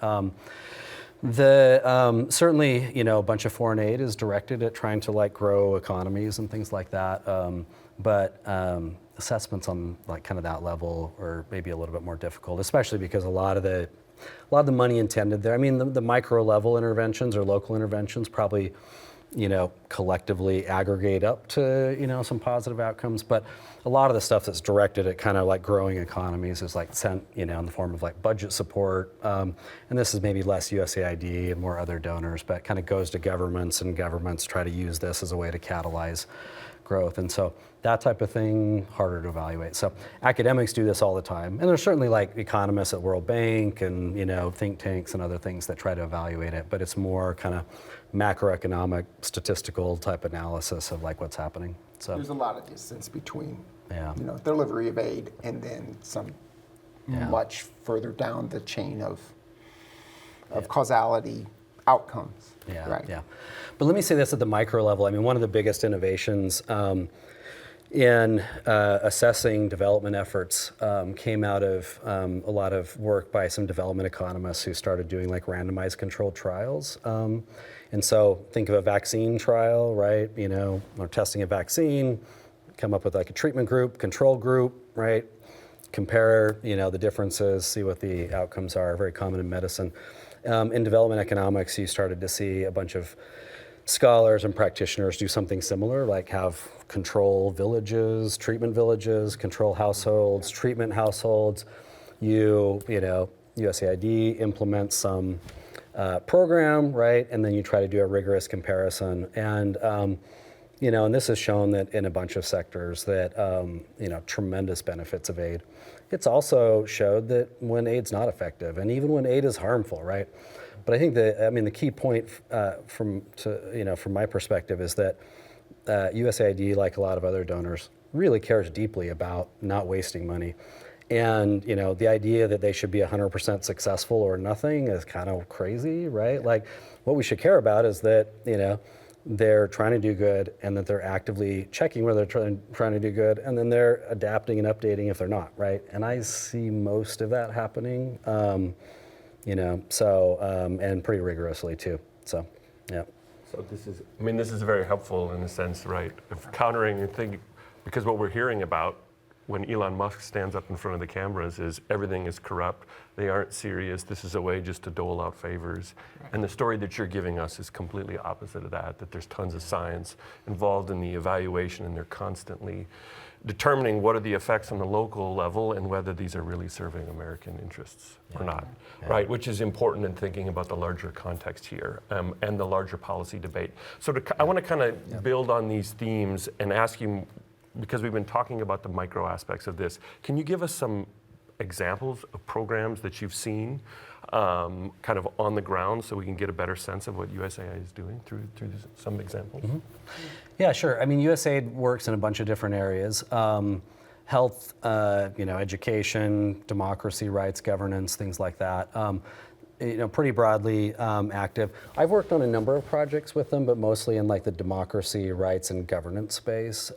Certainly, a bunch of foreign aid is directed at trying to like grow economies and things like that. But assessments on like kind of that level are maybe a little bit more difficult, especially because a lot of the money intended there. I mean, the micro level interventions or local interventions probably, collectively aggregate up to, some positive outcomes. But a lot of the stuff that's directed at kind of like growing economies is like sent, in the form of like budget support. And this is maybe less USAID and more other donors, but kind of goes to governments and governments try to use this as a way to catalyze growth. And so that type of thing, harder to evaluate. So academics do this all the time. And there's certainly like economists at World Bank and, think tanks and other things that try to evaluate it, but it's more kind of macroeconomic statistical type analysis of like what's happening. So there's a lot of distance between, delivery of aid and then some much further down the chain of causality outcomes. Yeah. But let me say this at the micro level. I mean, one of the biggest innovations in assessing development efforts came out of a lot of work by some development economists who started doing like randomized controlled trials. And so think of a vaccine trial, right? We're testing a vaccine, come up with like a treatment group, control group, right? Compare, the differences, see what the outcomes are, very common in medicine. In development economics, you started to see a bunch of scholars and practitioners do something similar, like have control villages, treatment villages, control households, treatment households. USAID implements some program, right? And then you try to do a rigorous comparison. And, and this has shown that in a bunch of sectors that, tremendous benefits of aid. It's also showed that when aid's not effective and even when aid is harmful, right? But I think the key point from my perspective is that USAID, like a lot of other donors, really cares deeply about not wasting money. And, the idea that they should be 100% successful or nothing is kind of crazy, right? Like what we should care about is that, they're trying to do good, and that they're actively checking whether they're trying to do good, and then they're adapting and updating if they're not, right? And I see most of that happening, and pretty rigorously too. So, yeah. So this is very helpful in a sense, right, of countering and thinking, because what we're hearing about when Elon Musk stands up in front of the cameras is everything is corrupt, they aren't serious, this is a way just to dole out favors. Right. And the story that you're giving us is completely opposite of that there's tons of science involved in the evaluation, and they're constantly determining what are the effects on the local level and whether these are really serving American interests or not, right? Which is important in thinking about the larger context here and the larger policy debate. So I want to kind of build on these themes and ask you, because we've been talking about the micro aspects of this, can you give us some examples of programs that you've seen kind of on the ground so we can get a better sense of what USAID is doing through some examples? Mm-hmm. Yeah, sure. I mean, USAID works in a bunch of different areas. Health, education, democracy, rights, governance, things like that. Pretty broadly active. I've worked on a number of projects with them, but mostly in like the democracy, rights, and governance space.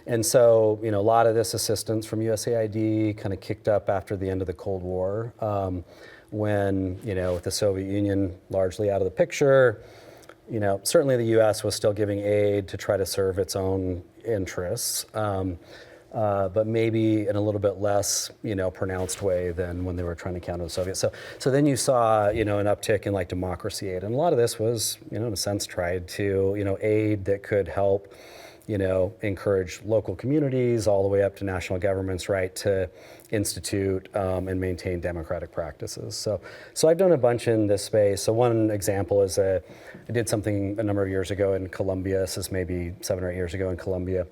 And so, a lot of this assistance from USAID kind of kicked up after the end of the Cold War, when, with the Soviet Union largely out of the picture, certainly the U.S. was still giving aid to try to serve its own interests, but maybe in a little bit less, pronounced way than when they were trying to counter the Soviets. So then you saw, an uptick in like democracy aid, and a lot of this was, in a sense, tried to, aid that could help, encourage local communities all the way up to national governments, right, to institute and maintain democratic practices. So I've done a bunch in this space. So one example is I did something a number of years ago in Colombia. This is maybe 7 or 8 years ago in Colombia.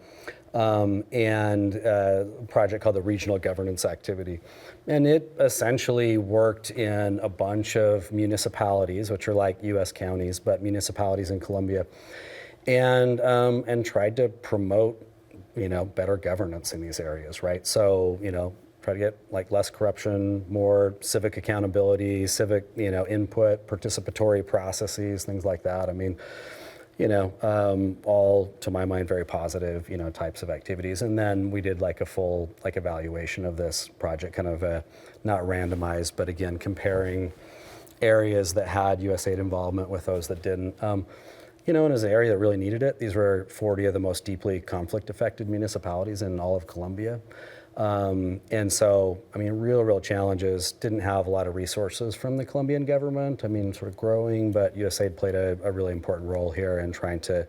And a project called the Regional Governance Activity. And it essentially worked in a bunch of municipalities, which are like U.S. counties, but municipalities in Colombia, and tried to promote, better governance in these areas, right? So, try to get like less corruption, more civic accountability, civic, input, participatory processes, things like that. I mean, all, to my mind, very positive, types of activities. And then we did like a full evaluation of this project, kind of not randomized, but again, comparing areas that had USAID involvement with those that didn't. And it was an area that really needed it. These were 40 of the most deeply conflict-affected municipalities in all of Colombia. And so, real challenges. Didn't have a lot of resources from the Colombian government. Sort of growing, but USAID played a really important role here in trying to,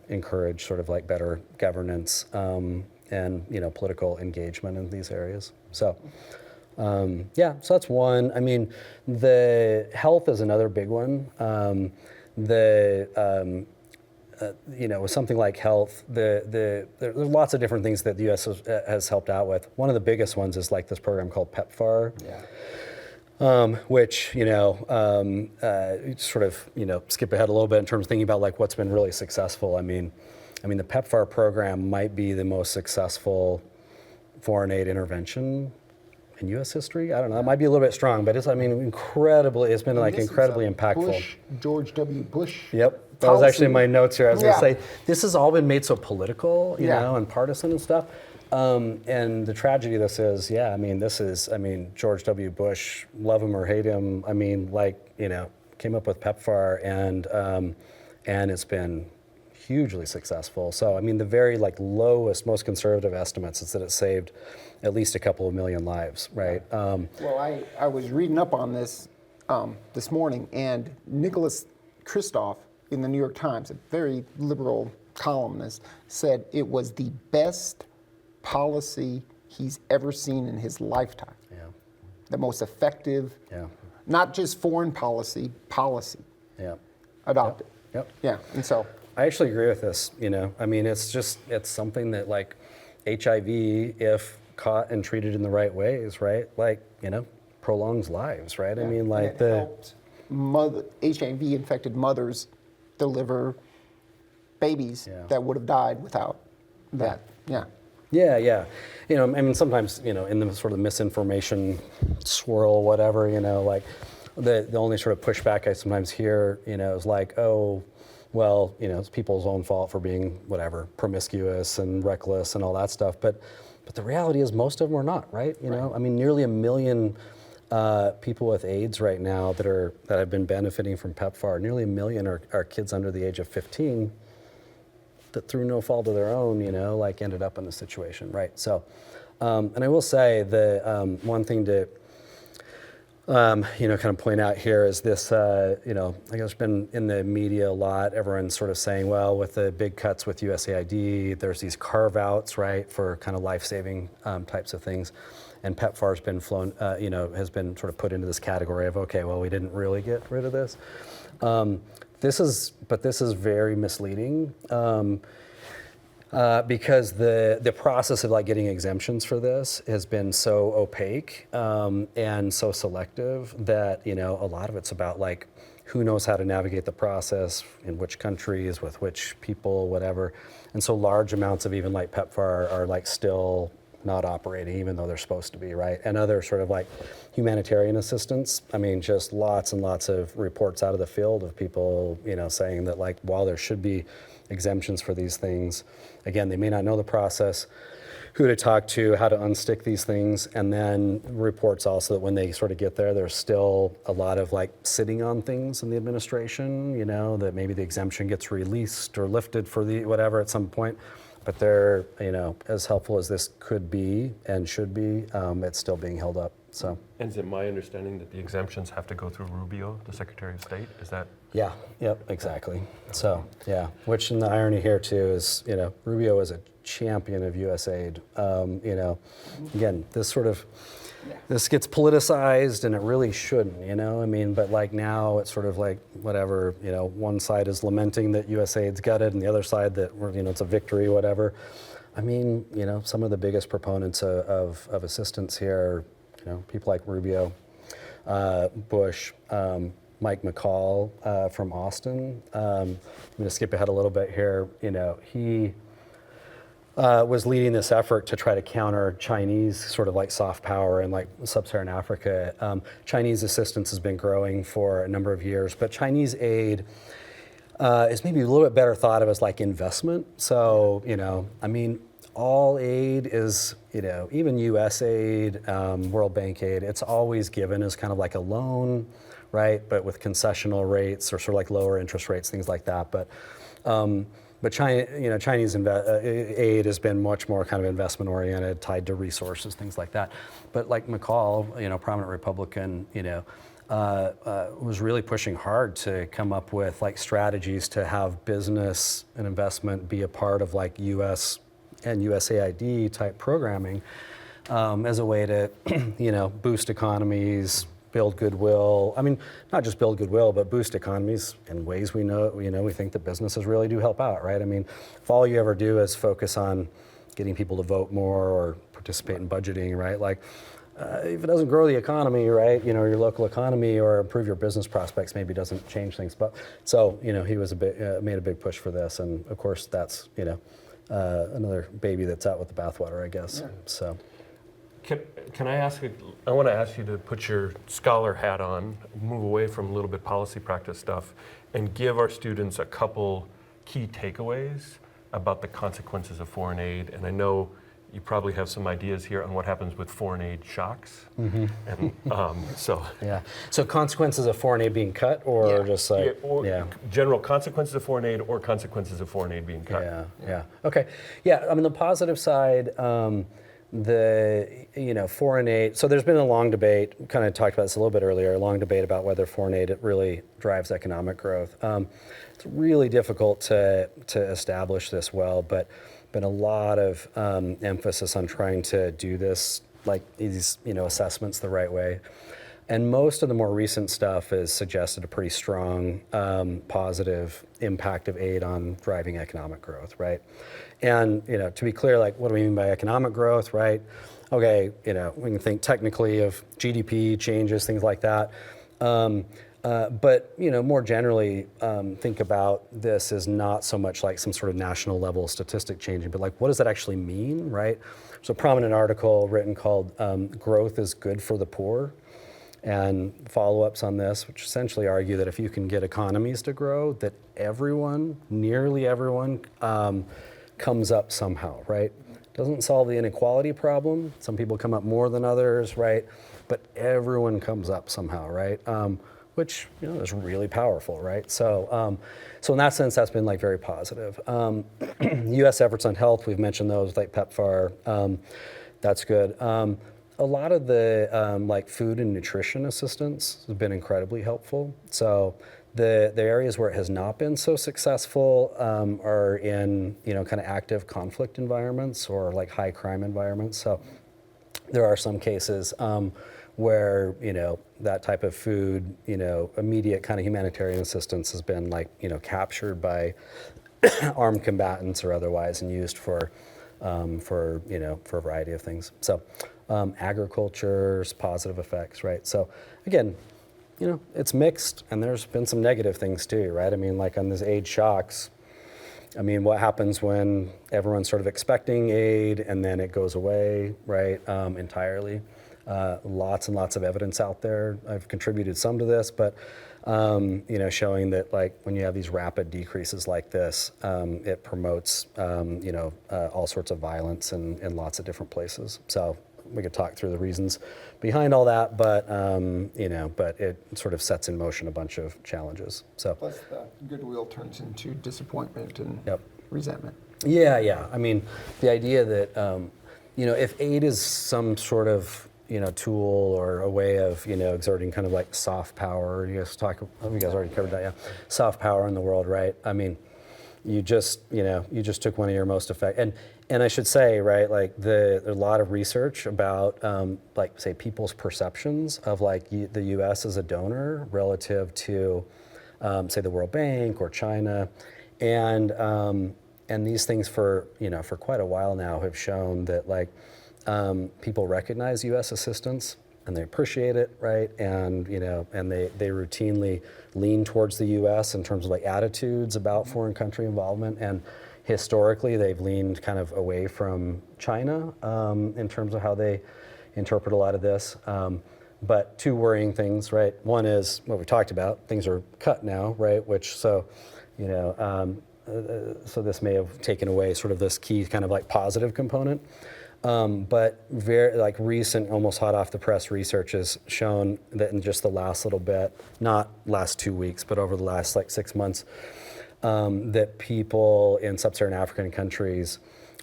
encourage sort of like better governance and, political engagement in these areas. So, so that's one. The health is another big one. With something like health, there's lots of different things that the U.S. has helped out with. One of the biggest ones is like this program called PEPFAR, which, sort of, skip ahead a little bit in terms of thinking about like what's been really successful. The PEPFAR program might be the most successful foreign aid intervention in U.S. history. I don't know. It might be a little bit strong, but it's incredibly. It's been like incredibly impactful. George W. Bush. Yep. That was actually in my notes here. I was going to say this has all been made so political, and partisan and stuff. And the tragedy of this is, this is, George W. Bush, love him or hate him. Came up with PEPFAR, and it's been hugely successful. So, the very lowest, most conservative estimates is that it saved at least a couple of million lives, right? Well, I was reading up on this this morning, and Nicholas Kristof in the New York Times, a very liberal columnist, said it was the best policy he's ever seen in his lifetime. Yeah. The most effective, not just foreign policy adopted. Yep. Yeah, and so. I actually agree with this, it's something that like HIV, if caught and treated in the right ways, right? Prolongs lives, right? Yeah. It helped HIV-infected mothers deliver babies that would have died without that. Yeah. Sometimes, in the sort of misinformation swirl, whatever, the only sort of pushback I sometimes hear, is like, oh, well, it's people's own fault for being whatever, promiscuous and reckless and all that stuff. But the reality is most of them are not, right? I mean, nearly 1 million people with AIDS right now that have been benefiting from PEPFAR. Nearly 1 million are kids under the age of 15 that through no fault of their own, ended up in the situation, right? So, and I will say the one thing to kind of point out here is this, I guess it's been in the media a lot. Everyone's sort of saying, well, with the big cuts with USAID, there's these carve-outs, right, for kind of life-saving types of things. And PEPFAR has been has been sort of put into this category of, okay, well, we didn't really get rid of this. This is very misleading. Because the process of getting exemptions for this has been so opaque and so selective that a lot of it's about who knows how to navigate the process in which countries with which people, whatever, and so large amounts of even PEPFAR are still not operating even though they're supposed to be, right? And other sort of humanitarian assistance. I mean, just lots and lots of reports out of the field of people saying that while there should be exemptions for these things, again, they may not know the process, who to talk to, how to unstick these things, and then reports also that when they sort of get there, there's still a lot of sitting on things in the administration, that maybe the exemption gets released or lifted for the whatever at some point, but they're, as helpful as this could be and should be, it's still being held up, so. And is it my understanding that the exemptions have to go through Rubio, the Secretary of State? Is that? Yeah, yep, exactly. So, yeah, which in the irony here too is, Rubio is a champion of USAID. Again, this gets politicized and it really shouldn't, I mean, but now it's sort of whatever, one side is lamenting that USAID's gutted and the other side that, it's a victory, whatever. I mean, some of the biggest proponents of assistance here are, people like Rubio, Bush, Mike McCall from Austin. I'm going to skip ahead a little bit here. He was leading this effort to try to counter Chinese sort of soft power in sub-Saharan Africa. Chinese assistance has been growing for a number of years, but Chinese aid is maybe a little bit better thought of as investment. So, I mean, all aid is, even U.S.A.I.D, World Bank aid, it's always given as kind of a loan, right? But with concessional rates or sort of lower interest rates, things like that. But China, Chinese aid has been much more kind of investment oriented, tied to resources, things like that. But McCall, prominent Republican, was really pushing hard to come up with strategies to have business and investment be a part of U.S. and USAID type programming as a way to, boost economies, build goodwill. I mean, not just build goodwill, but boost economies in ways we think that businesses really do help out, right? I mean, if all you ever do is focus on getting people to vote more or participate in budgeting, right? If it doesn't grow the economy, right, your local economy or improve your business prospects, maybe doesn't change things. But so, he was made a big push for this, and of course that's, another baby that's out with the bathwater, I guess. Yeah. So. Can I ask? I want to ask you to put your scholar hat on, move away from a little bit policy practice stuff, and give our students a couple key takeaways about the consequences of foreign aid. And I know you probably have some ideas here on what happens with foreign aid shocks. Mm-hmm. And so. Yeah. So consequences of foreign aid being cut, or just general consequences of foreign aid, or consequences of foreign aid being cut. Yeah. Yeah. Okay. Yeah. I mean, the positive side. Foreign aid, so there's been a long debate, kind of talked about this a little bit earlier, a long debate about whether foreign aid really drives economic growth. It's really difficult to establish this well, but been a lot of emphasis on trying to do this, these assessments the right way. And most of the more recent stuff has suggested a pretty strong positive impact of aid on driving economic growth, right? And to be clear, what do we mean by economic growth, right? Okay, we can think technically of GDP changes, things like that. But more generally, think about this as not so much some sort of national level statistic changing, but what does that actually mean, right? So a prominent article written called "Growth is Good for the Poor." and follow-ups on this, which essentially argue that if you can get economies to grow, that everyone, nearly everyone, comes up somehow, right? Doesn't solve the inequality problem. Some people come up more than others, right? But everyone comes up somehow, right? Which is really powerful, right? So, so in that sense, that's been like very positive. U.S. efforts on health, we've mentioned those, like PEPFAR. That's good. A lot of the like food and nutrition assistance has been incredibly helpful. So the areas where it has not been so successful are in kind of active conflict environments or like high crime environments. So there are some cases where that type of food, immediate kind of humanitarian assistance has been like captured by armed combatants or otherwise and used for a variety of things. So agriculture's positive effects, right? So again, it's mixed, and there's been some negative things too, right? I mean, like on this aid shocks, I mean, what happens when everyone's sort of expecting aid and then it goes away, right, entirely? Lots and lots of evidence out there. I've contributed some to this, but showing that like when you have these rapid decreases like this, it promotes all sorts of violence in lots of different places. So we could talk through the reasons behind all that, but but it sort of sets in motion a bunch of challenges. So plus the goodwill turns into disappointment and resentment. Yeah. I mean, the idea that if aid is some sort of tool or a way of exerting kind of like soft power. You guys already covered that, yeah. Soft power in the world, right? I mean, you just took one of your most effective, and I should say, right, like there's a lot of research about like say people's perceptions of like the U.S. as a donor relative to say the World Bank or China, and these things for quite a while now have shown that like people recognize U.S. assistance and they appreciate it, right? And and they routinely lean towards the U.S. in terms of like attitudes about foreign country involvement. And historically, they've leaned kind of away from China in terms of how they interpret a lot of this. But two worrying things, right? One is what we talked about. Things are cut now, right? Which so this may have taken away sort of this key kind of like positive component. But very like recent, almost hot off the press research has shown that in just the last little bit, not last 2 weeks, but over the last like 6 months, that people in sub-Saharan African countries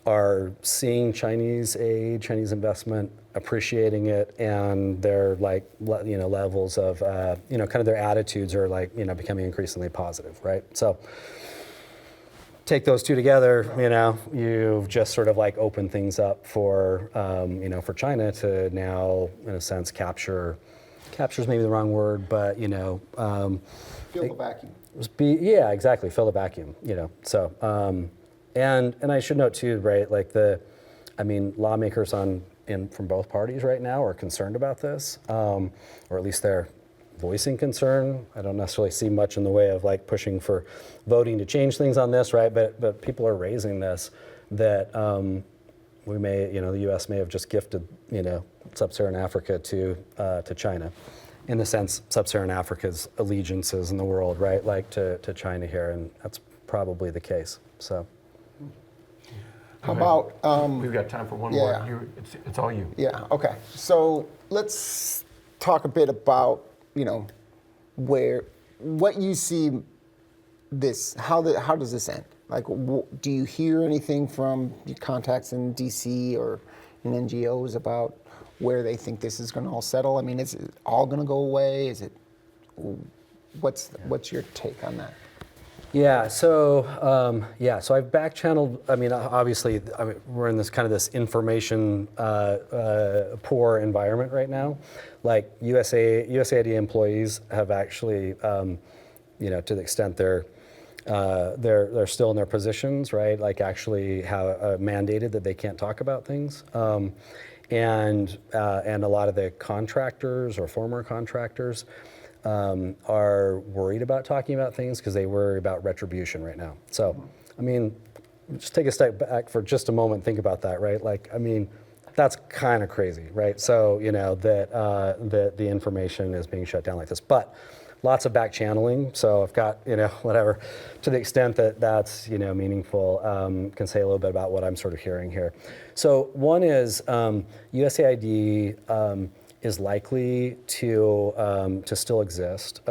are seeing Chinese aid, Chinese investment, appreciating it, and their like levels of kind of their attitudes are like becoming increasingly positive, right? So take those two together, you've just sort of like opened things up for for China to now, in a sense, capture's maybe the wrong word, but fill the vacuum. Yeah, exactly, fill the vacuum. So and I should note too, right? Like lawmakers from both parties right now are concerned about this, or at least they're voicing concern. I don't necessarily see much in the way of like pushing for voting to change things on this, right? But people are raising this that we may, the U.S. may have just gifted, sub-Saharan Africa to China, in the sense sub-Saharan Africa's allegiances in the world, right? Like to China here, and that's probably the case. So. How about? We've got time for one yeah. more. It's all you. Yeah. Okay. So let's talk a bit about what you see this, how does this end? Like, do you hear anything from your contacts in D.C. or in NGOs about where they think this is going to all settle? I mean, is it all going to go away? Is it? What's your take on that? Yeah. So I've back-channeled. I mean, obviously, we're in this information poor environment right now. Like USAID employees have actually, to the extent they're still in their positions, right? Like actually have mandated that they can't talk about things, and a lot of the contractors or former contractors are worried about talking about things because they worry about retribution right now. So, I mean, just take a step back for just a moment, think about that, right? Like, I mean, That's kind of crazy, right? So, that the information is being shut down like this. But lots of back channeling. So I've got, whatever, to the extent that that's, meaningful, can say a little bit about what I'm sort of hearing here. So one is USAID is likely to still exist,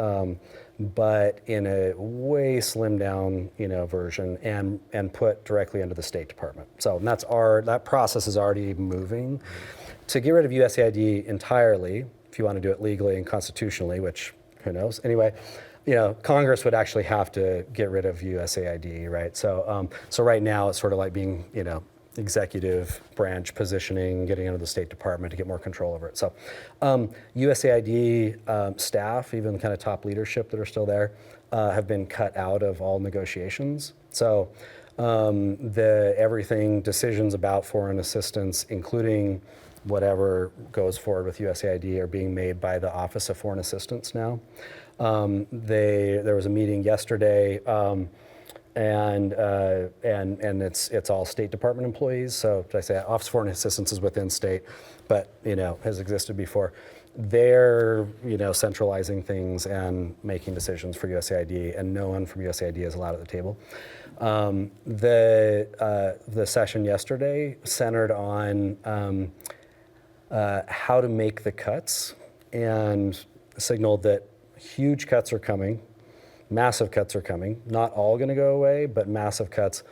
but in a way slimmed down, version and put directly under the State Department. So that process is already moving. To get rid of USAID entirely, if you want to do it legally and constitutionally, which who knows? Anyway, Congress would actually have to get rid of USAID, right? So right now it's sort of like being, executive branch positioning, getting into the State Department to get more control over it. So USAID staff, even kind of top leadership that are still there, have been cut out of all negotiations. So everything, decisions about foreign assistance, including whatever goes forward with USAID, are being made by the Office of Foreign Assistance now. There was a meeting yesterday, and it's all State Department employees. So I say Office of Foreign Assistance is within state, but has existed before. They're centralizing things and making decisions for USAID, and no one from USAID is allowed at the table. The session yesterday centered on how to make the cuts, and signaled that huge cuts are coming. Massive cuts are coming. Not all going to go away, but massive cuts.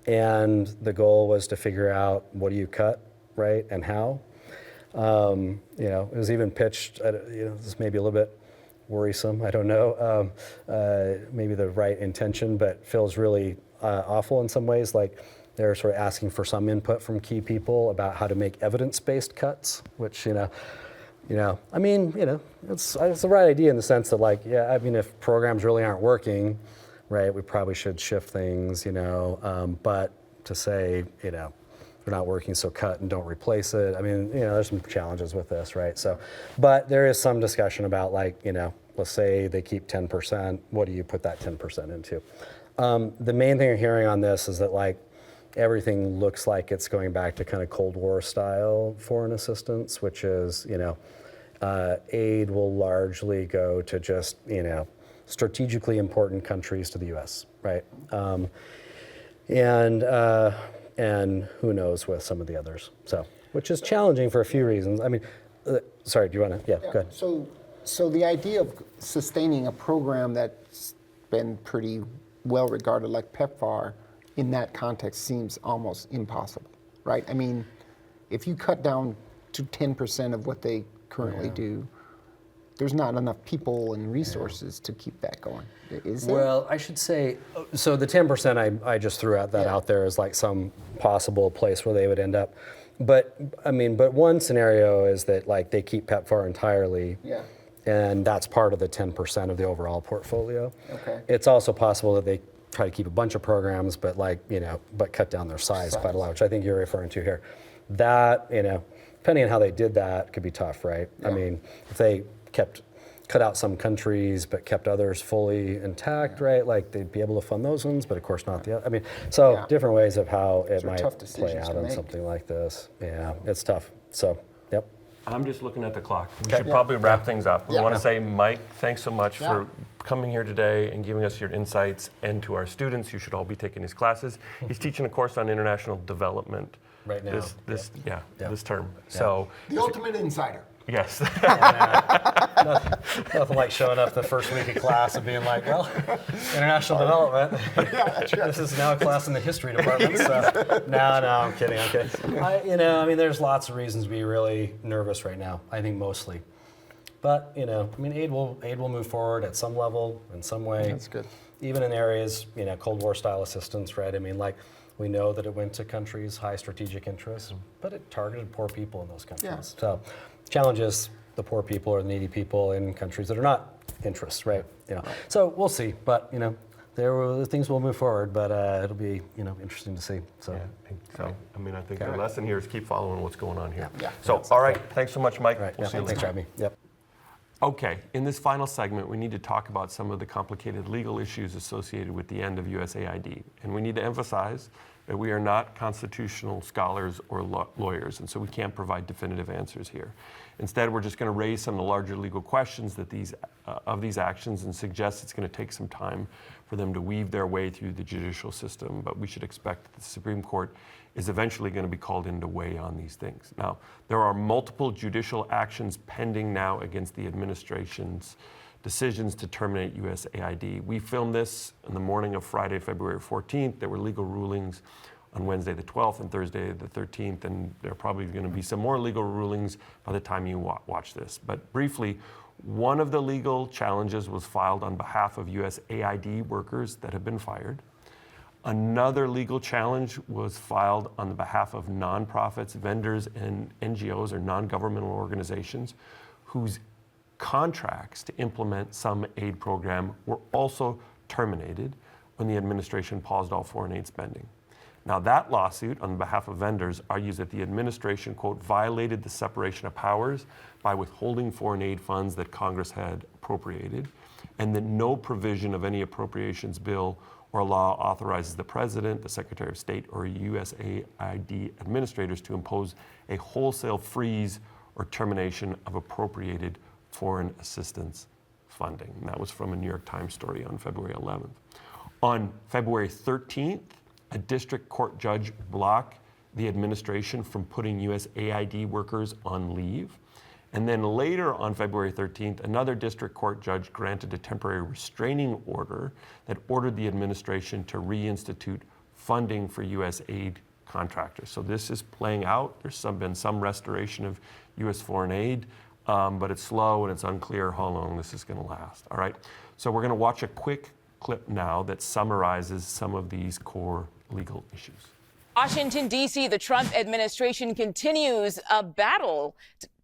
And the goal was to figure out, what do you cut, right, and how. It was even pitched, this may be a little bit worrisome, I don't know, maybe the right intention, but feels really awful in some ways. Like they're sort of asking for some input from key people about how to make evidence-based cuts, which, it's the right idea in the sense that, if programs really aren't working, right, we probably should shift things, but to say, they're not working, so cut and don't replace it. There's some challenges with this, right? So, but there is some discussion about, let's say they keep 10%, what do you put that 10% into? The main thing you're hearing on this is that, everything looks like it's going back to kind of Cold War style foreign assistance, which is, aid will largely go to just, strategically important countries to the U.S., right? And who knows with some of the others. So, which is challenging for a few reasons. Sorry, do you want to? Yeah, go ahead. So the idea of sustaining a program that's been pretty well regarded, like PEPFAR, in that context seems almost impossible, right? If you cut down to 10% of what they currently do, there's not enough people and resources to keep that going. Is there? Well, I should say, so the 10% I just threw out there as some possible place where they would end up. But one scenario is that they keep PEPFAR entirely. Yeah. And that's part of the 10% of the overall portfolio. Okay. It's also possible that they try to keep a bunch of programs, but but cut down their size quite a lot, which I think you're referring to here. That, depending on how they did that, could be tough, right? Yeah. If they cut out some countries but kept others fully intact, right? They'd be able to fund those ones, but of course not the other. Different ways of how it might play out on something like this. Yeah, it's tough. So, yep. I'm just looking at the clock. We should probably wrap things up. We want to say, Mike, thanks so much for coming here today and giving us your insights, and to our students, you should all be taking his classes. He's teaching a course on international development right now. This term. Yeah. So the ultimate insider. Yes. Nothing like showing up the first week of class and being like, well, international development. This is now a class in the history department. So. No, I'm kidding. There's lots of reasons to be really nervous right now. I think mostly. But, aid will move forward at some level, in some way. That's good. Even in areas, Cold War style assistance, right? We know that it went to countries high strategic interest, but it targeted poor people in those countries. Yeah. So, challenge is the poor people or the needy people in countries that are not interests, right? So we'll see, but things will move forward, but it'll be interesting to see. So, yeah, I think so. I think the lesson here is keep following what's going on here. Yeah. So, all right, thanks so much, Mike. Right. We'll see you Thanks for later. having me. Yep. Okay, in this final segment, we need to talk about some of the complicated legal issues associated with the end of USAID. And we need to emphasize We are not constitutional scholars or lawyers, and so we can't provide definitive answers here. Instead, we're just going to raise some of the larger legal questions that of these actions and suggest it's going to take some time for them to weave their way through the judicial system. But we should expect that the Supreme Court is eventually going to be called in to weigh on these things. Now, there are multiple judicial actions pending now against the administration's decisions to terminate USAID. We filmed this in the morning of Friday, February 14th. There were legal rulings on Wednesday the 12th and Thursday the 13th, and there are probably going to be some more legal rulings by the time you watch this. But briefly, one of the legal challenges was filed on behalf of USAID workers that have been fired. Another legal challenge was filed on the behalf of nonprofits, vendors, and NGOs or non-governmental organizations whose contracts to implement some aid program were also terminated when the administration paused all foreign aid spending. Now, that lawsuit on behalf of vendors argues that the administration, quote, violated the separation of powers by withholding foreign aid funds that Congress had appropriated, and that no provision of any appropriations bill or law authorizes the President, the Secretary of State, or USAID administrators to impose a wholesale freeze or termination of appropriated foreign assistance funding. And that was from a New York Times story on February 11th. On February 13th, a district court judge blocked the administration from putting USAID workers on leave. And then later on February 13th, another district court judge granted a temporary restraining order that ordered the administration to reinstitute funding for USAID contractors. So this is playing out. There's been some restoration of U.S. foreign aid, but it's slow and it's unclear how long this is going to last. All right. So we're going to watch a quick clip now that summarizes some of these core legal issues. Washington, D.C., the Trump administration continues a battle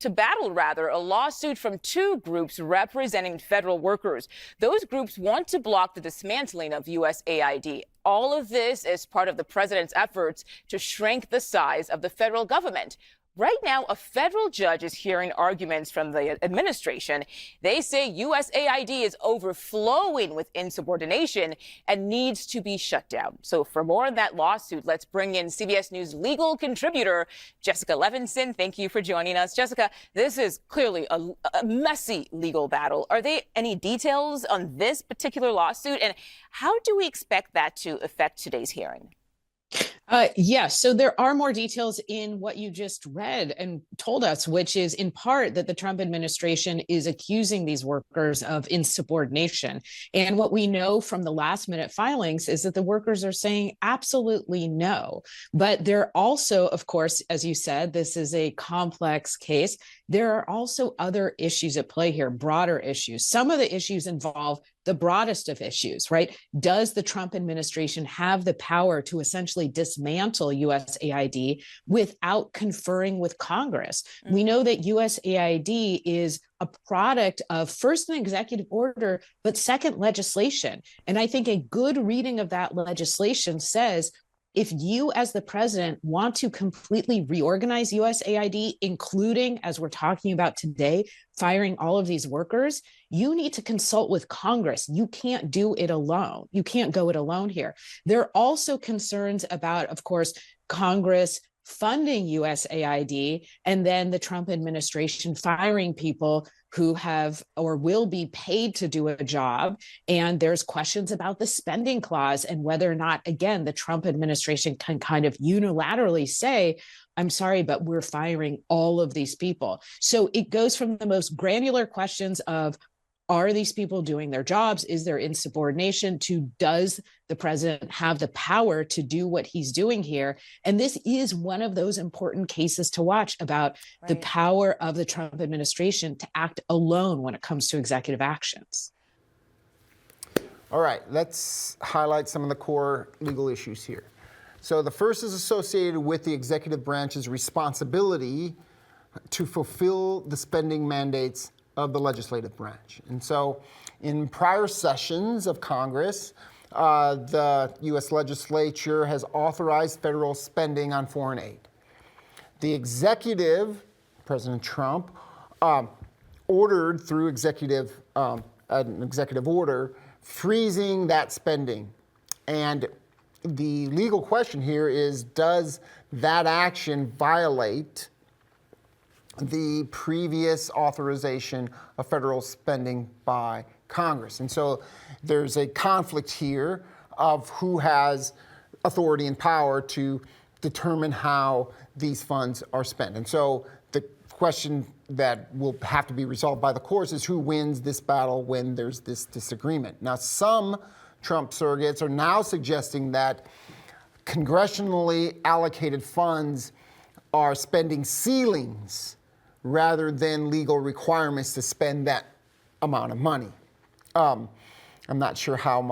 a lawsuit from two groups representing federal workers. Those groups want to block the dismantling of USAID. All of this is part of the president's efforts to shrink the size of the federal government. Right now, a federal judge is hearing arguments from the administration. They say USAID is overflowing with insubordination and needs to be shut down. So for more on that lawsuit, let's bring in CBS News legal contributor Jessica Levinson. Thank you for joining us. Jessica, this is clearly a messy legal battle. Are there any details on this particular lawsuit, and how do we expect that to affect today's hearing? Yes. So there are more details in what you just read and told us, which is in part that the Trump administration is accusing these workers of insubordination. And what we know from the last minute filings is that the workers are saying absolutely no. But there also, of course, as you said, this is a complex case. There are also other issues at play here, broader issues. Some of the issues involve the broadest of issues, right? Does the Trump administration have the power to essentially dismantle USAID without conferring with Congress? Mm-hmm. We know that USAID is a product of first an executive order, but second legislation. And I think a good reading of that legislation says, if you as the president want to completely reorganize USAID, including, as we're talking about today, firing all of these workers, you need to consult with Congress. You can't do it alone. You can't go it alone here. There are also concerns about, of course, Congress funding USAID and then the Trump administration firing people who have or will be paid to do a job. And there's questions about the spending clause and whether or not, again, the Trump administration can kind of unilaterally say, I'm sorry, but we're firing all of these people. So it goes from the most granular questions of, are these people doing their jobs? Is there insubordination? To does the president have the power to do what he's doing here? And this is one of those important cases to watch about the power of the Trump administration to act alone when it comes to executive actions. All right, let's highlight some of the core legal issues here. So the first is associated with the executive branch's responsibility to fulfill the spending mandates of the legislative branch. And so in prior sessions of Congress, the U.S. legislature has authorized federal spending on foreign aid. The executive, President Trump, ordered through an executive order freezing that spending. And the legal question here is, does that action violate the previous authorization of federal spending by Congress? And so there's a conflict here of who has authority and power to determine how these funds are spent. And so the question that will have to be resolved by the courts is who wins this battle when there's this disagreement. Now, some Trump surrogates are now suggesting that congressionally allocated funds are spending ceilings rather than legal requirements to spend that amount of money. I'm not sure how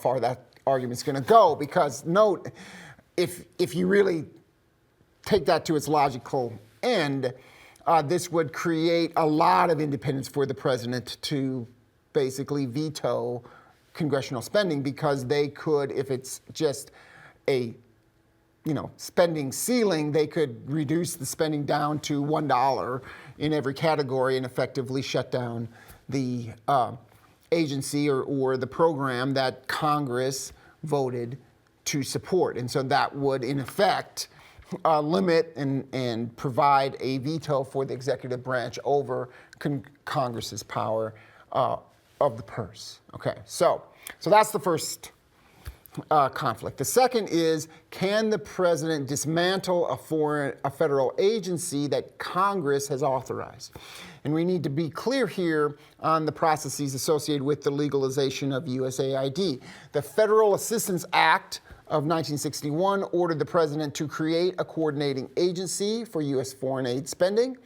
far that argument's going to go, because note, if you really take that to its logical end, this would create a lot of independence for the president to basically veto congressional spending, because they could, if it's just a spending ceiling, they could reduce the spending down to $1 in every category and effectively shut down the agency or the program that Congress voted to support. And so that would, in effect, limit and provide a veto for the executive branch over Congress's power of the purse. Okay, so that's the first conflict. The second is, can the president dismantle a federal agency that Congress has authorized? And we need to be clear here on the processes associated with the legalization of USAID. The Federal Assistance Act of 1961 ordered the president to create a coordinating agency for U.S. foreign aid spending.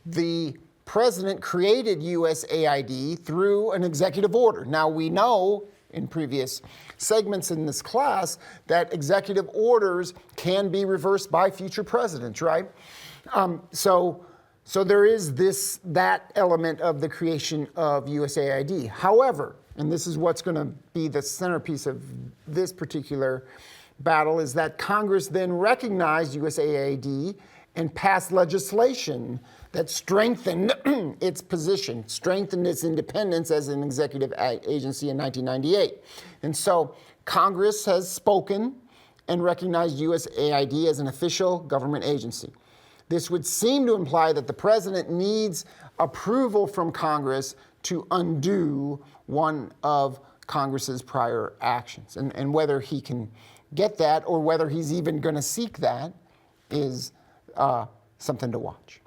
The president created USAID through an executive order. Now, we know in previous segments in this class that executive orders can be reversed by future presidents, right? So there is that element of the creation of USAID. However, and this is what's going to be the centerpiece of this particular battle, is that Congress then recognized USAID and passed legislation that strengthened its position, strengthened its independence as an executive agency in 1998. And so Congress has spoken and recognized USAID as an official government agency. This would seem to imply that the president needs approval from Congress to undo one of Congress's prior actions. And whether he can get that or whether he's even going to seek that is something to watch.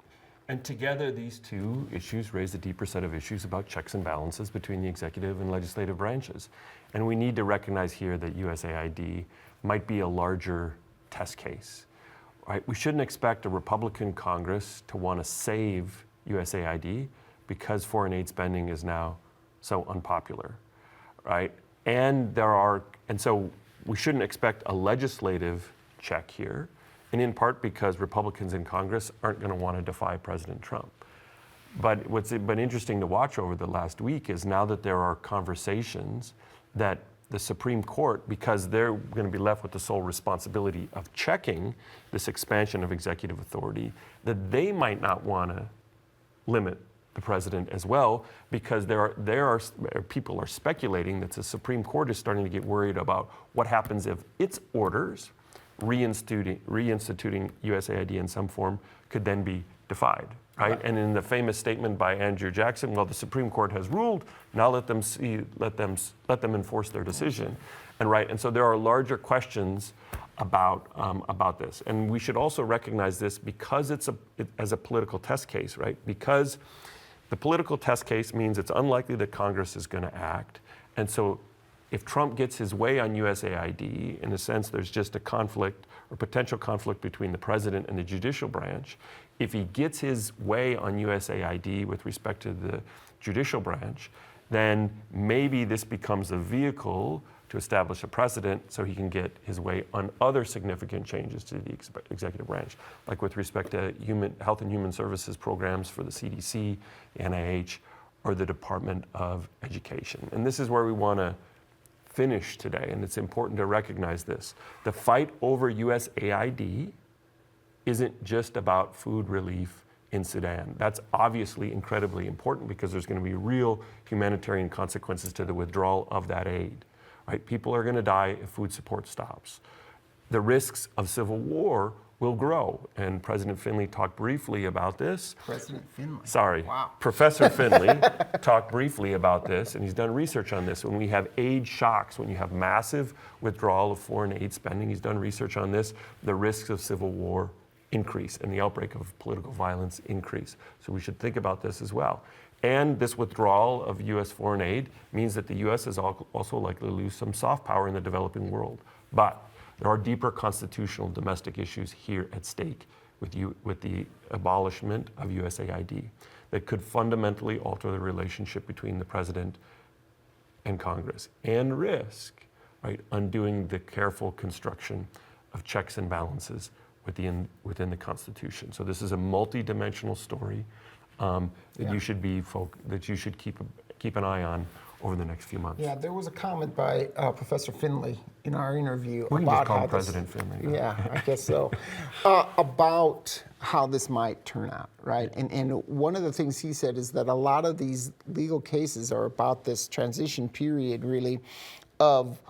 And together, these two issues raise a deeper set of issues about checks and balances between the executive and legislative branches. And we need to recognize here that USAID might be a larger test case. Right? We shouldn't expect a Republican Congress to want to save USAID because foreign aid spending is now so unpopular, right? And so we shouldn't expect a legislative check here, and in part because Republicans in Congress aren't going to want to defy President Trump. But what's been interesting to watch over the last week is now that there are conversations that the Supreme Court, because they're going to be left with the sole responsibility of checking this expansion of executive authority, that they might not want to limit the president as well, because people are speculating that the Supreme Court is starting to get worried about what happens if its orders reinstituting USAID in some form could then be defied. Right? And in the famous statement by Andrew Jackson, well, the Supreme Court has ruled, now let them enforce their decision. And so there are larger questions about this. And we should also recognize this because as a political test case, right? Because the political test case means it's unlikely that Congress is going to act. And so if Trump gets his way on USAID, in a sense, there's just a conflict or potential conflict between the president and the judicial branch. If he gets his way on USAID with respect to the judicial branch, then maybe this becomes a vehicle to establish a precedent so he can get his way on other significant changes to the executive branch, like with respect to health and human services programs for the CDC, the NIH, or the Department of Education. And this is where we want to finish today, and it's important to recognize this. The fight over USAID isn't just about food relief in Sudan. That's obviously incredibly important because there's going to be real humanitarian consequences to the withdrawal of that aid, right? People are going to die if food support stops. The risks of civil war will grow. And President Finley talked briefly about this. President Finley. Sorry. Wow. Professor Finley talked briefly about this, and he's done research on this. When we have aid shocks, when you have massive withdrawal of foreign aid spending, he's done research on this, the risks of civil war increase and the outbreak of political violence increase. So we should think about this as well. And this withdrawal of U.S. foreign aid means that the U.S. is also likely to lose some soft power in the developing world. But there are deeper constitutional domestic issues here at stake with the abolishment of USAID that could fundamentally alter the relationship between the president and Congress and risk, right, undoing the careful construction of checks and balances within the Constitution. So this is a multi-dimensional story that you should keep an eye on over the next few months. Yeah, there was a comment by Professor Finley in our interview We can about just call how him President Finley. Yeah, I guess so. About how this might turn out, right? And one of the things he said is that a lot of these legal cases are about this transition period, really, of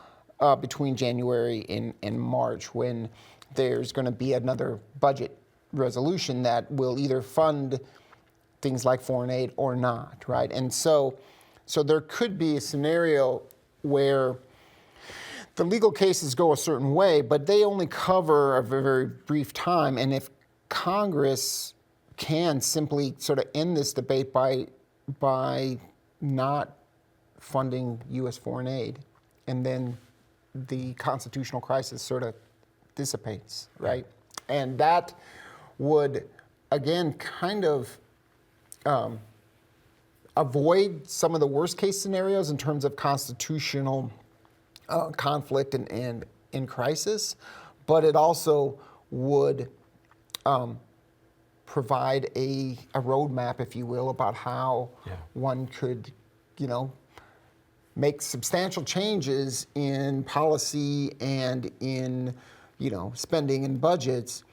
between January and March, when there's going to be another budget resolution that will either fund things like foreign aid or not, right? And so there could be a scenario where the legal cases go a certain way, but they only cover a very, very brief time. And if Congress can simply sort of end this debate by not funding U.S. foreign aid, and then the constitutional crisis sort of dissipates, right? And that would, again, kind of avoid some of the worst case scenarios in terms of constitutional conflict and in crisis, but it also would provide a roadmap, if you will, about how one could, make substantial changes in policy and in, spending and budgets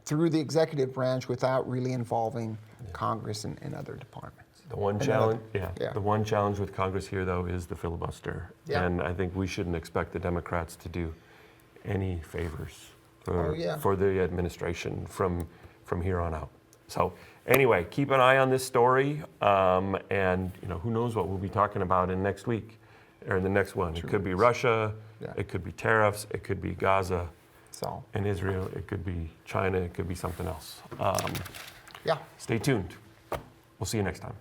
through the executive branch without really involving Congress and other departments. The one challenge, the one challenge with Congress here, though, is the filibuster, and I think we shouldn't expect the Democrats to do any favors for the administration from here on out. So anyway, keep an eye on this story, and who knows what we'll be talking about in next week or in the next one. It could be Russia, it could be tariffs, it could be Gaza, and Israel, it could be China, it could be something else. Stay tuned. We'll see you next time.